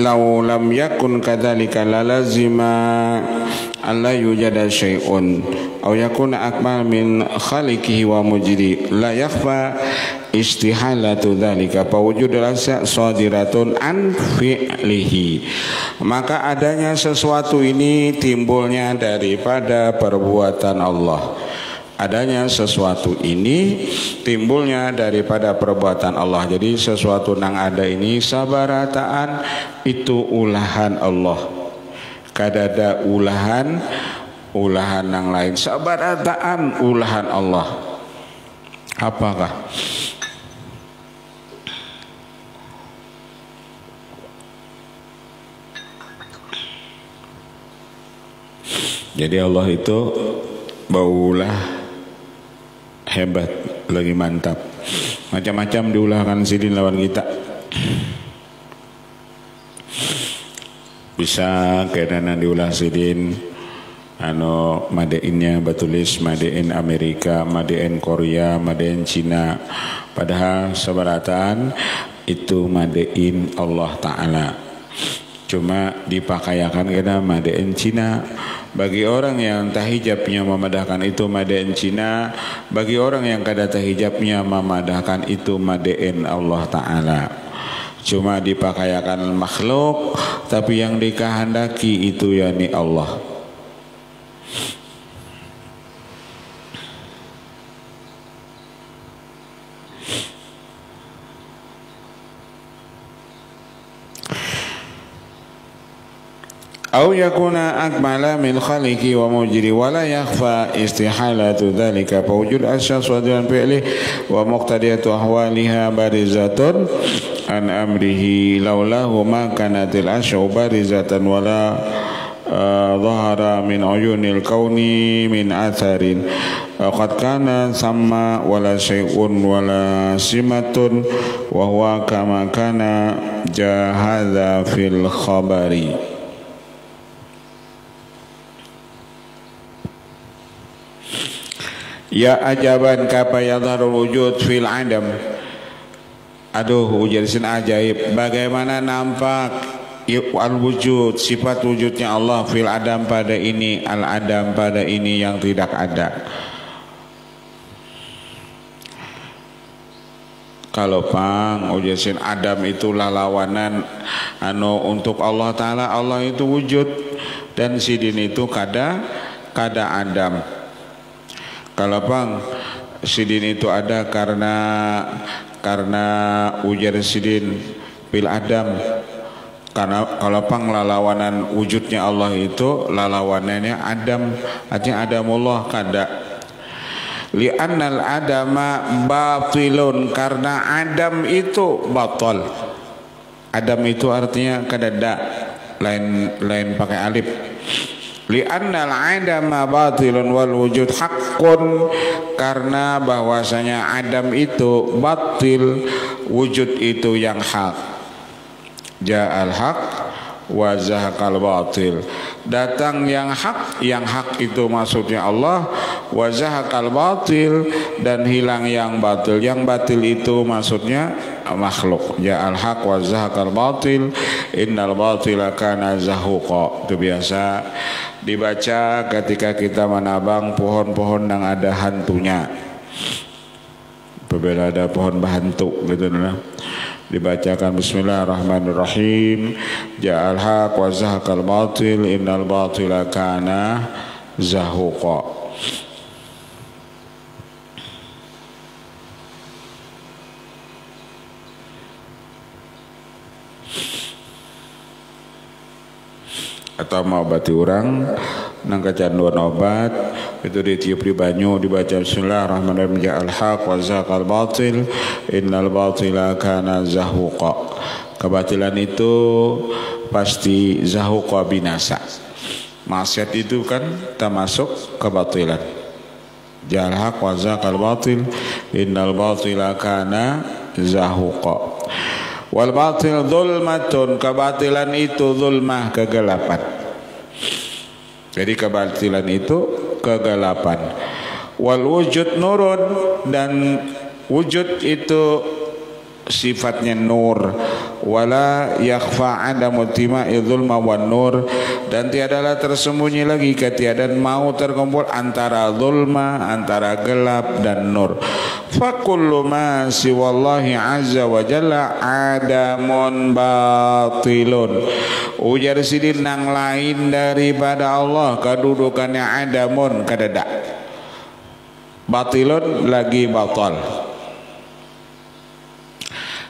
law lam yakun kadzalika lalazima alla yujada syai'un aw yakuna akmal min khaliqihi wa mujri la yakhfa istihalatu dzalika fa wujudul asya shadiratun an fi'lihi. Maka adanya sesuatu ini timbulnya daripada perbuatan Allah. Adanya sesuatu ini timbulnya daripada perbuatan Allah. Jadi sesuatu nang ada ini sabarataan itu ulahan Allah. Kadada ulahan nang lain, sabarataan ulahan Allah. Apakah? Jadi Allah itu baulah hebat, lagi mantap. Macam-macam diulahkan sidin lawan kita. Bisa kaitannya diulah sidin made innya batulis made in Amerika, made in Korea, made in Cina. Padahal sebarataan itu made in Allah Ta'ala. Cuma dipakayakan kena made in Cina. Bagi orang yang tahijabnya memadahkan itu made in Cina. Bagi orang yang kada tahijabnya memadahkan itu made in Allah Ta'ala. Cuma dipakayakan makhluk, tapi yang dikehendaki itu yakni Allah. Au yakuna akmala min khaliqi wa mujri wa la yakhfa istihalatu dhalika fa wujud asya swadran fi'li wa muqtadiyatu ahwaliha barizatun an amrihi laulahu ma kanatil asya barizatan wa la dhahara min uyunil kauni min atharin qad kana samma wala syai'un wala simatun wa huwa kama kana jahadha fil khabari. Ya ajaban kapa yadharul wujud fil adam. Aduh, ujarsin ajaib. Bagaimana nampak al-wujud, sifat wujudnya Allah fil adam pada ini, al-adam pada ini yang tidak ada. Kalau pang ujarsin adam itu lawanan untuk Allah Ta'ala. Allah itu wujud dan sidin itu kada adam. Kalau pang sidin itu ada karena ujar sidin bil adam. Karena kalau pang lalawanan wujudnya Allah itu lalawanannya adam, artinya adamullah kada. Li'annal adama batilun, karena adam itu batal. Adam itu artinya kada da, lain pakai alif. Li'annal adama batilun wal wujud haqqun, karena bahwasanya adam itu batil, wujud itu yang hak. Ja'al haq wa zahaqal batil. Datang yang hak itu maksudnya Allah, wa zahaqal batil, dan hilang yang batil. Yang batil itu maksudnya makhluk. Ja'al haq wa zahaqal batil, innal batila kana zahuqa. Itu biasa dibaca ketika kita menabang pohon-pohon yang ada hantunya. Apabila ada pohon berhantu gitu nah. Dibacakan bismillahirrahmanirrahim. Ja'al haq wa zahaqal batil, innal batila kana zahuqa. Atau mau obati orang nang kecanduan obat itu ditiup di banyu, dibaca bismillahirrahmanirrahim. Ja'al haq wa zahaqal batil, innal batila kana zahuqa. Kebatilan itu pasti zahuqa, binasa. Maksiat itu kan termasuk kebatilan. Ja'al haq wa zahaqal batil, innal batila kana zahuqa. Wal batil zulmatun, kebatilan itu zulmah, kegelapan. Jadi kebatilan itu kegelapan. Wal wujud nurun, dan wujud itu sifatnya nur. Wala yakhfa adamu tima'i zulma wan nur, dan tiadalah tersembunyi lagi ketiadaan mau terkumpul antara zulma, antara gelap dan nur. Fa kullu ma siwallahi azza wa jalla adamun batilun. Ujar sidin nang lain daripada Allah kedudukannya adamun, kadada. Batilun lagi batal.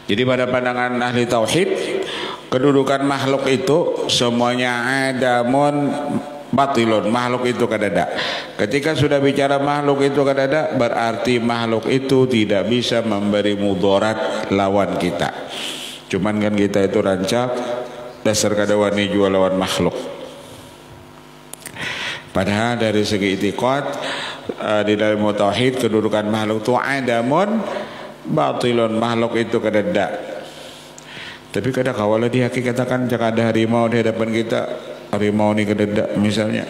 Jadi pada pandangan ahli tauhid, kedudukan makhluk itu semuanya adamun batilun, makhluk itu kadada. Ketika sudah bicara makhluk itu kadada, berarti makhluk itu tidak bisa memberi mudarat lawan kita. Cuman kan kita itu rancak dasar kadawani jual lawan makhluk. Padahal dari segi i'tiqad di dalam tauhid, kedudukan makhluk itu adamun batilun, makhluk itu kadada. Tapi kadang kawala di hakikatakan jika ada harimau di hadapan kita, harimau ini kadada misalnya,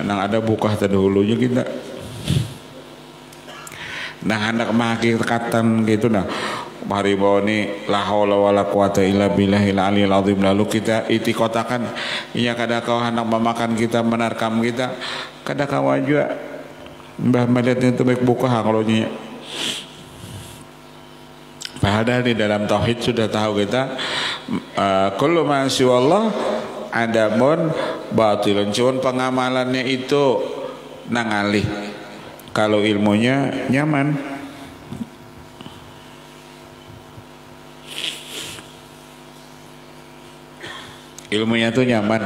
nang ada bukah terdahulunya kita, nah hendak menghakikatan gitu, nah harimau ini la haula wala quwata illa billahil aliyil azim. Lalu kita itikotakan, iya kadang kau hendak memakan kita, menerkam kita, kadang kau juga mbah melihat itu baik bukah kalau nya. Padahal di dalam tauhid sudah tahu kita kullu ma siwallah adamun batilun. Cuman pengamalannya itu nangalih. Kalau ilmunya nyaman. Ilmunya itu nyaman.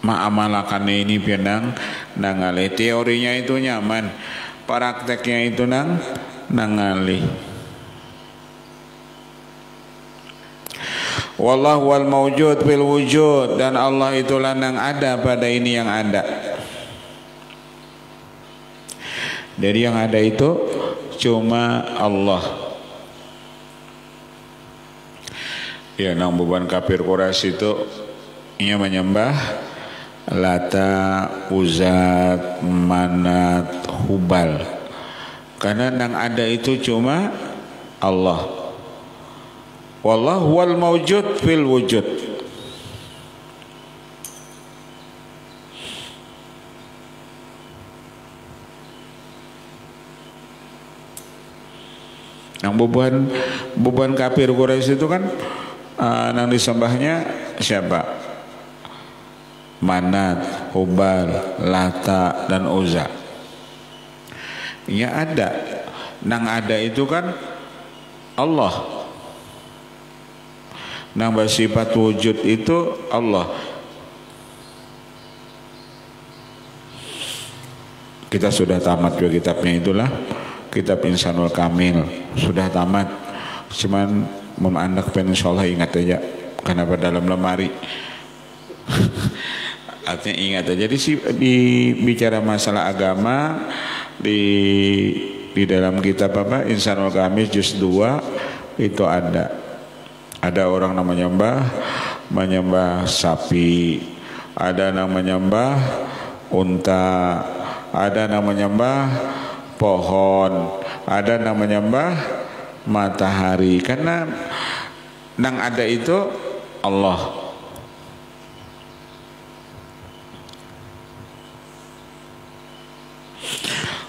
Ma'amalakannya ini bienang nangalih. Teorinya itu nyaman. Prakteknya itu nangali. Wallahu wal mawjud bil wujud, dan Allah itulah yang ada pada ini yang ada. Dari yang ada itu cuma Allah. Ya, nang beban kafir Quraisy itu ia menyembah Lata, Uzat, Manat, Hubal. Karena yang ada itu cuma Allah. Wallahu wal mawjud fil wujud. Yang beban kafir Quraisy itu kan yang disembahnya siapa? Manat, Hubal, Lata, dan Uzza. Ya ada. Nang ada itu kan Allah. Nang bersifat wujud itu Allah. Kita sudah tamat juga kitabnya itulah. Kitab Insanul Kamil. Sudah tamat. Cuman memandak pen insyaallah ingat aja. Karena pada dalam lemari. Artinya ingat aja. Jadi di bicara masalah agama di dalam kitab apa Insanul Kamil juz 2 itu ada Ada orang namanya menyembah sapi, ada namanya menyembah unta, ada namanya menyembah pohon, ada namanya menyembah matahari. Karena nang ada itu Allah.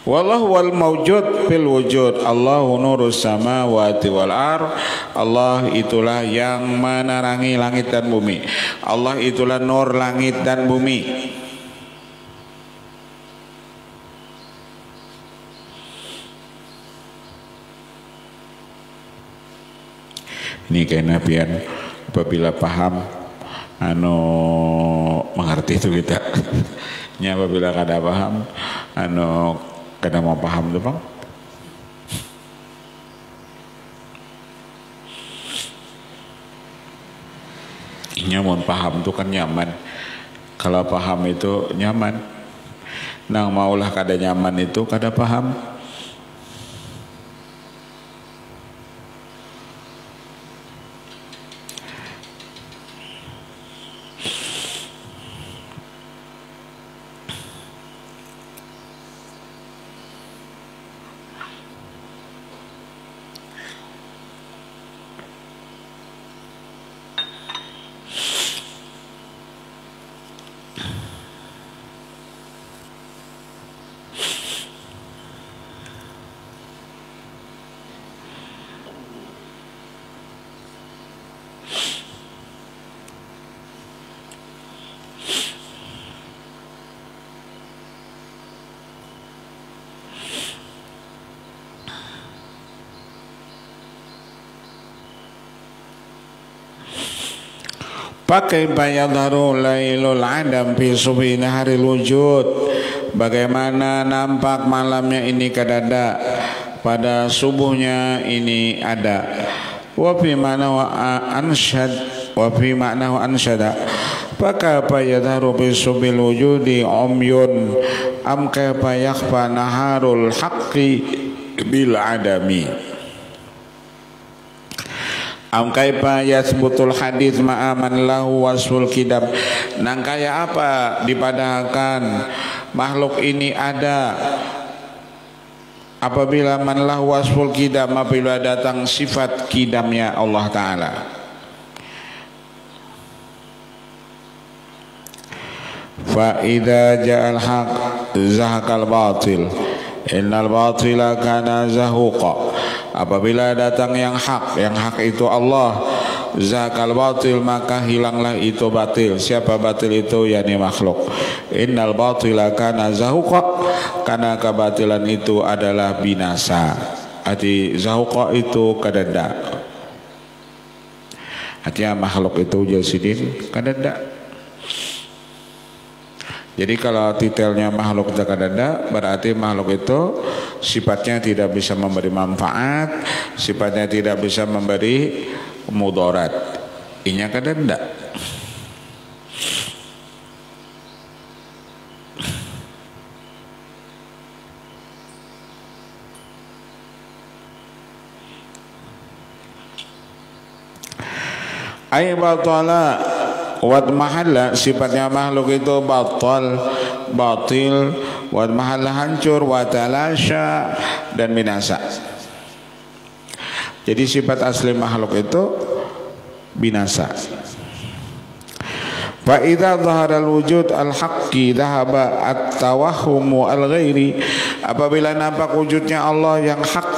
Wallahu wal mawjud fil wujud. Allahu nurus samawati wal ar. Allah itulah yang menerangi langit dan bumi. Allah itulah nur langit dan bumi. Ini kayak nabian apabila paham mengerti itu kita. Nya apabila kada paham kada mau paham tuh Bang. Inya mau paham tuh kan nyaman. Kalau paham itu nyaman. Nang maulah kada nyaman itu kada paham. Pakai bayadharu lailul adam fi subhi naharil wujud. Bagaimana nampak malamnya ini kadada, pada subuhnya ini ada. Wa fi mana wa anshad wa fi makna wa anshada. Pakai bayadharu fi subhil wujudi umyun am kaifa yakhfa naharul haqqi bil adami. Am kaifa yathbutul hadis ma'aman lahu wasful kidam. Nang kaya apa dipadahkan makhluk ini ada apabila man lahu wasful kidam, apabila datang sifat kidamnya Allah Ta'ala. Fa idza ja'al haq zahaqal batil innal batila kana zahuqa. Apabila datang yang hak itu Allah, zakal batil, maka hilanglah itu batil. Siapa batil itu? Yani makhluk. Innal batila kana zahuqa, karena kebatilan itu adalah binasa. Arti zahuqa itu kadada. Artinya makhluk itu jasidin kadada. Jadi kalau titelnya makhluk kadada, berarti makhluk itu sifatnya tidak bisa memberi manfaat, sifatnya tidak bisa memberi mudarat. Inya kadada. Ay batala wad mahalla, sifatnya makhluk itu batil, wad mahalla hancur, wa talasha dan binasa. Jadi sifat asli makhluk itu binasa. Fa idza dhahara al-wujud al-haqqi dhahaba at-tawahhum al-ghairi. Apabila nampak wujudnya Allah yang hak,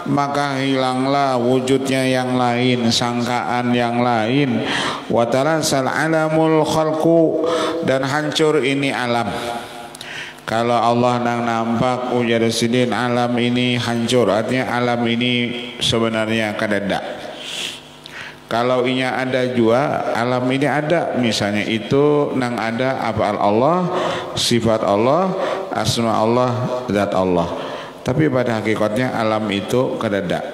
maka hilanglah wujudnya yang lain, sangkaan yang lain. Wa talasal alamul khalqu, dan hancur ini alam. Kalau Allah nang nampak ujar sidin alam ini hancur, artinya alam ini sebenarnya kadada. Kalau inya ada juga, alam ini ada. Misalnya itu nang ada af'al Allah, sifat Allah, asma Allah, zat Allah. Tapi pada hakikatnya alam itu kadada.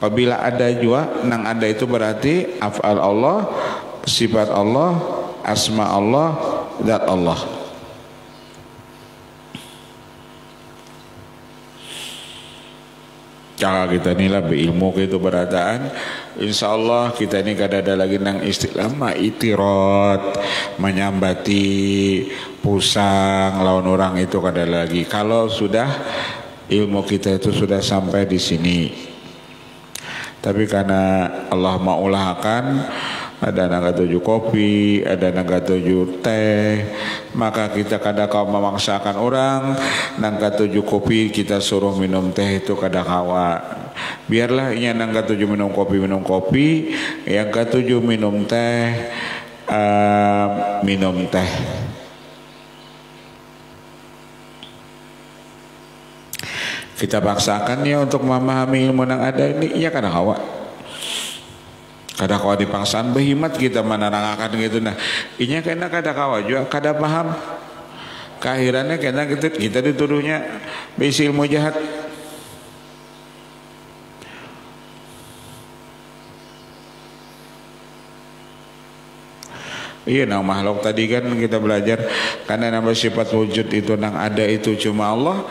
Apabila ada juga, nang ada itu berarti af'al Allah, sifat Allah, asma Allah, zat Allah. cara kita nila berilmu itu berataan, insya Allah kita ini kada ada lagi nang istilah itirat, menyambati pusang lawan orang itu kada lagi. Kalau sudah ilmu kita itu sudah sampai di sini. Tapi karena Allah maulahkan, ada naga tujuh kopi, ada naga tujuh teh, maka kita kada kau memaksakan orang naga tujuh kopi kita suruh minum teh itu kada kawa. Biarlah ini naga tujuh minum kopi, yang ketujuh minum teh, minum teh. Kita paksakannya untuk memahami ilmu yang ada ini, ya kada kawa. Kada kawa dipaksaan berhimat kita menerangkan gitu. Nah, inya kena kada kawa juga kada paham. Keakhirannya kena kita dituduhnya bisi ilmu jahat. Iya, nang makhluk tadi kan kita belajar karena nama sifat wujud itu nang ada itu cuma Allah.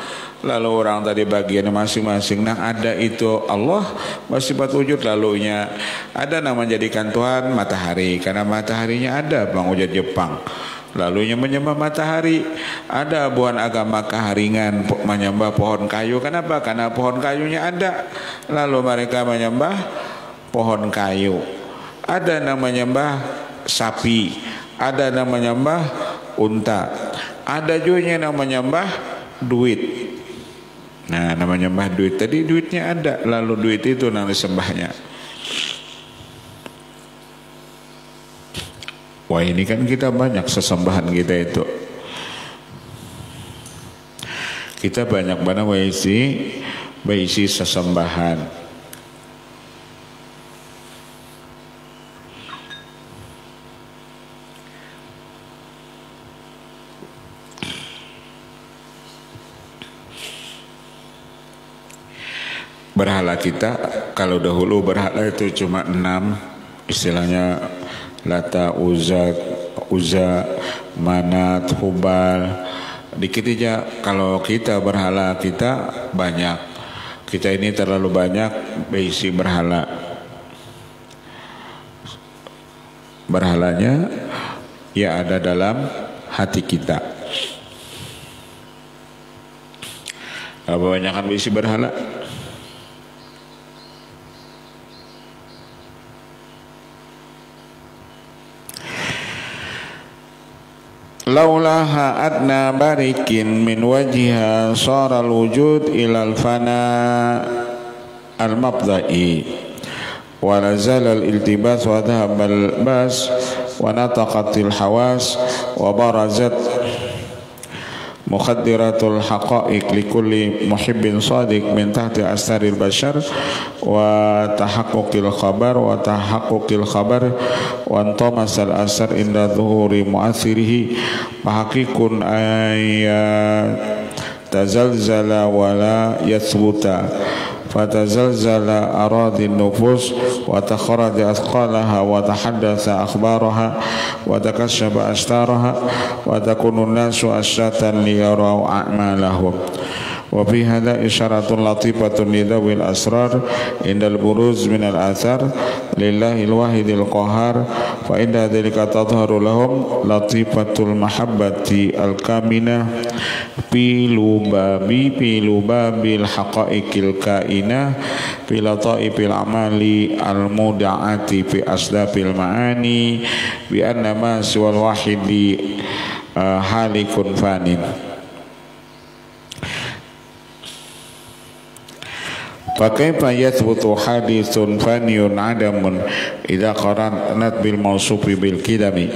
Lalu orang tadi bagian masing-masing nang ada itu Allah, sifat wujud, lalunya ada nama menjadikan Tuhan matahari karena mataharinya ada bang wujud Jepang. Lalunya menyembah matahari. Ada buan agama keharingan menyembah pohon kayu. Kenapa? Karena pohon kayunya ada. Lalu mereka menyembah pohon kayu. Ada yang menyembah sapi, ada yang menyembah unta, ada juga yang menyembah duit. Nah, namanya nyembah duit tadi duitnya ada, lalu duit itu nang disembahnya. Wah, ini kan kita banyak sesembahan kita itu. Kita banyak banget berisi sesembahan. Berhala kita, kalau dahulu berhala itu cuma 6, istilahnya Lata, Uzza, Manat, Hubal. Dikit aja. Kalau kita berhala kita banyak. Kita ini terlalu banyak berisi berhala. Berhalanya ya ada dalam hati kita. Kebanyakan berisi berhala. Laulaha adna barikin min wajhiha saral wujud ilal fana al-mabda'i wa nazala al-iltibas wa dhahaba al-bas wa nataqatil hawas wa barazat mukhadiratul haqa'iq likulli muhibbin sadiq min tahti astaril bashar wa tahaqquqil khabar wa antamasal asar inda dhuhuri mu'athirihi fahaqiqun ayat tazalzala wa la yathbuta fatazalzala aradin nufus wa takharaja athqalaha wa tahaddatha akhbaraha wa takashaba astaraha wa takunu nasu asyatan liyaraw a'malahum. Wa fi hadha isyaratun latifatun lidawil asrar indal buruz minal athar lillahil wahidil qahar fa inda dhalika tadharu lahum latifatul mahabbati al-kaminah pilu babil haqa'iqil kainah filata'ifil amali al-muda'ati fi asdafil ma'ani bi anna ma siwal wahidi halikun fanin. فكيف يثبت حادث فاني عدم إذا قرنت بالموصوف بالقدم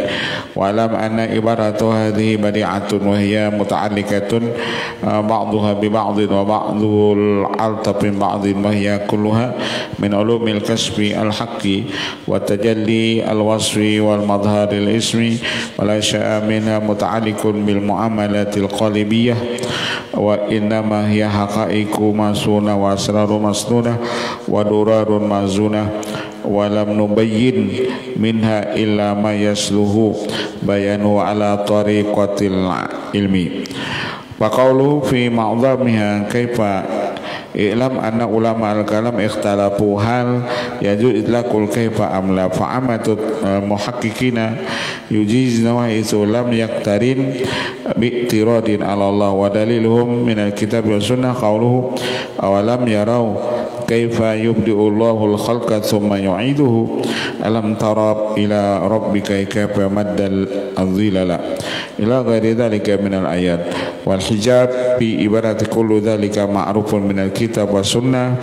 واعلم أن عبارة هذه بديعة وهي متعلقة بعضها ببعض وبعض العلطف من بعض وهي كلها من علوم الكشف الحق والتجلي الوصف والمظهر الاسم ولا شيء منها متعلق بالمعاملات القالبية وإنما هي حقائق مسونة وأسرار مسنونة ودرار مزونة ولم نبين منها إلا ما يسلوه بيانه على طريقة العلم وقوله في معظمها كيف i'lam anna ulama al-kalam ikhtalafu hal yajuz idlaqul kaifa amla fa'amatut muhakkikina yujizna wa isu lam yaktarin bi'tiradin ala Allah wa daliluhum minal kitab wa sunnah qawluhu awalam yarau kaifa yubdi'ullahu al-khalqa thumma yu'iduhu alam tara ila rabbika kaifa maddal adh-dhilala ila ghairi dhalika minal ayat wal hijab bi ibarati kullu dhalika ma'rufun minal kitab wa sunnah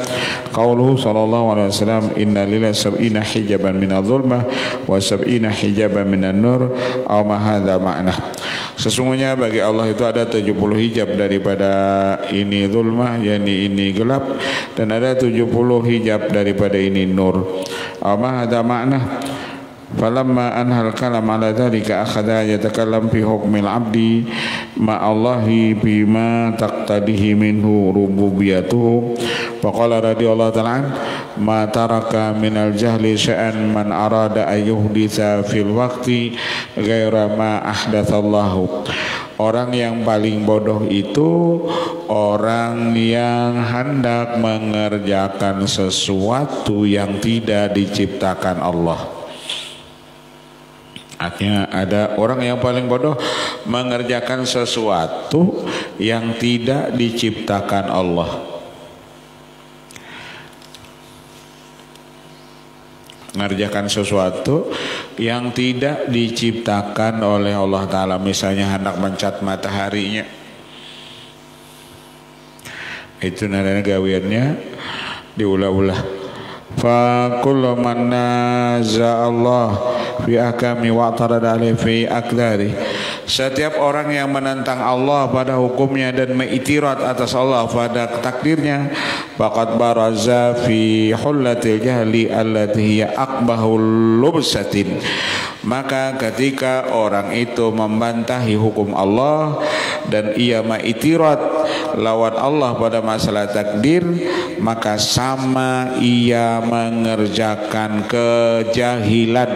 qawluhu sallallahu alaihi wasallam inna lillahi sab'ina hijaban minadh dhulmah wa sab'ina hijaban minan nur aw ma hadza ma'nah. Sesungguhnya bagi Allah itu ada 70 hijab daripada ini zulmah, yakni ini gelap, dan ada 70 hijab daripada ini nur. Ama hadza ma'na falamma anhal kalam ala dzalika akhadha yatakallam fi hukmil abdi ma Allahi bima taqtadihi minhu rububiyyatuhu wa qala radhiyallahu ta'ala ma taraka minal jahli sya'an man arada ayyuhditsa fil waqti ghaira ma ahdatsallahu. Orang yang paling bodoh itu orang yang hendak mengerjakan sesuatu yang tidak diciptakan Allah. Artinya ada orang yang paling bodoh mengerjakan sesuatu yang tidak diciptakan Allah. Mengerjakan sesuatu yang tidak diciptakan oleh Allah Ta'ala. Misalnya hendak mencat mataharinya, itu namanya gawiannya diulah-ulah. Fa kullu man naza Allah fi ahkami wa tarada alaihi fi aqdari. Setiap orang yang menentang Allah pada hukumnya dan mengiktirat atas Allah pada takdirnya, faqad baraza fi hullatil jahli allati hiya aqbahul lubsatin. Maka ketika orang itu membantahi hukum Allah dan ia mengiktirat lawan Allah pada masalah takdir, maka sama ia mengerjakan kejahilan,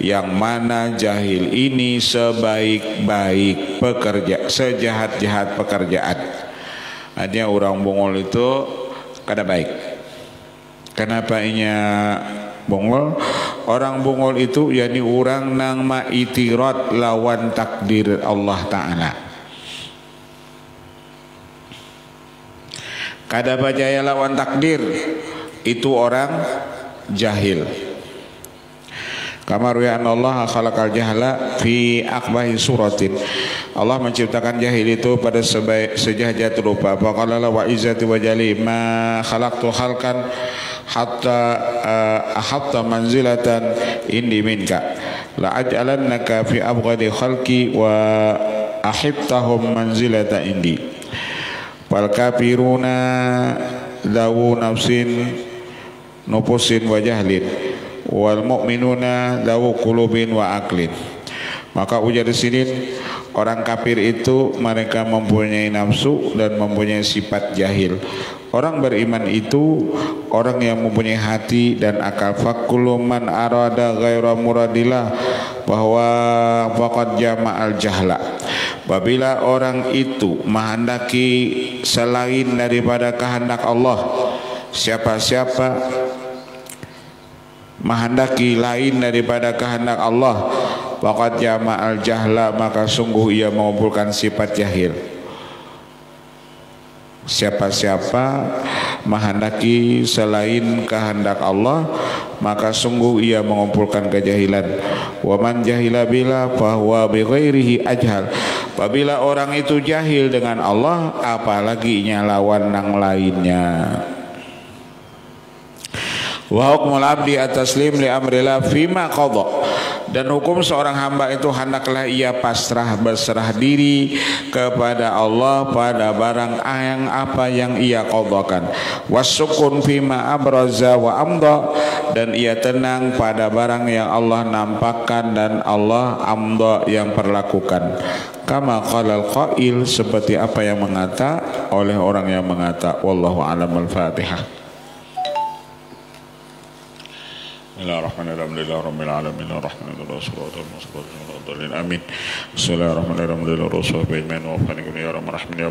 yang mana jahil ini sebaik-baik pekerja, sejahat-jahat pekerjaan. Artinya orang bongol itu kada baik. Kenapa inya bongol? Orang bongol itu yakni orang nang maitirat lawan takdir Allah Ta'ala. Kada percaya lawan takdir, itu orang jahil. Kama ruya Allah khalaqal jahla fi aqbahi suratin. Allah menciptakan jahil itu pada sejahat rupa. Faqala wa izzati wa jali ma khalaqtu khalqan hatta manzilatan indi minka la aj'alannaka fi abghadi khalqi wa ahibtahum manzilata indi. Fal kafiruna dawu nafsin nufusin wa jahlin wal mu'minuna dawu qulubin wa aqlin. Maka ujar di sini, orang kafir itu mereka mempunyai nafsu dan mempunyai sifat jahil. Orang beriman itu orang yang mempunyai hati dan akal. Fakulu man arada ghaira muradillah bahwa faqad jama'al jahla. Apabila orang itu menghendaki selain daripada kehendak Allah, siapa-siapa menghendaki lain daripada kehendak Allah, faqad jama'al jahla, maka sungguh ia mengumpulkan sifat jahil. Siapa-siapa menghendaki selain kehendak Allah, maka sungguh ia mengumpulkan kejahilan. Wa man jahila bila fahuwa bi ghairihi ajhal. Apabila orang itu jahil dengan Allah, apalagi lawan nang lainnya. Wa hukmul abdi at-taslim li amrillah fima qada. Dan hukum seorang hamba itu hendaklah ia pasrah, berserah diri kepada Allah pada barang yang apa yang ia qadakan. Wasukun fima abraza wa amda, dan ia tenang pada barang yang Allah nampakkan dan Allah amda yang perlakukan. Kama qalal qail, seperti apa yang mengata oleh orang yang mengata. Wallahu a'lam. Al-Fatihah. Bismillahirrahmanirrahim. Alhamdulillahirabbil alamin arrahmanir rahim siratal mustaqim amin. Bismillahirrahmanirrahim. Rasulullah ya rahman ya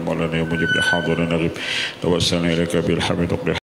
mujib ya hadirin tawassalna ilaika bil hamid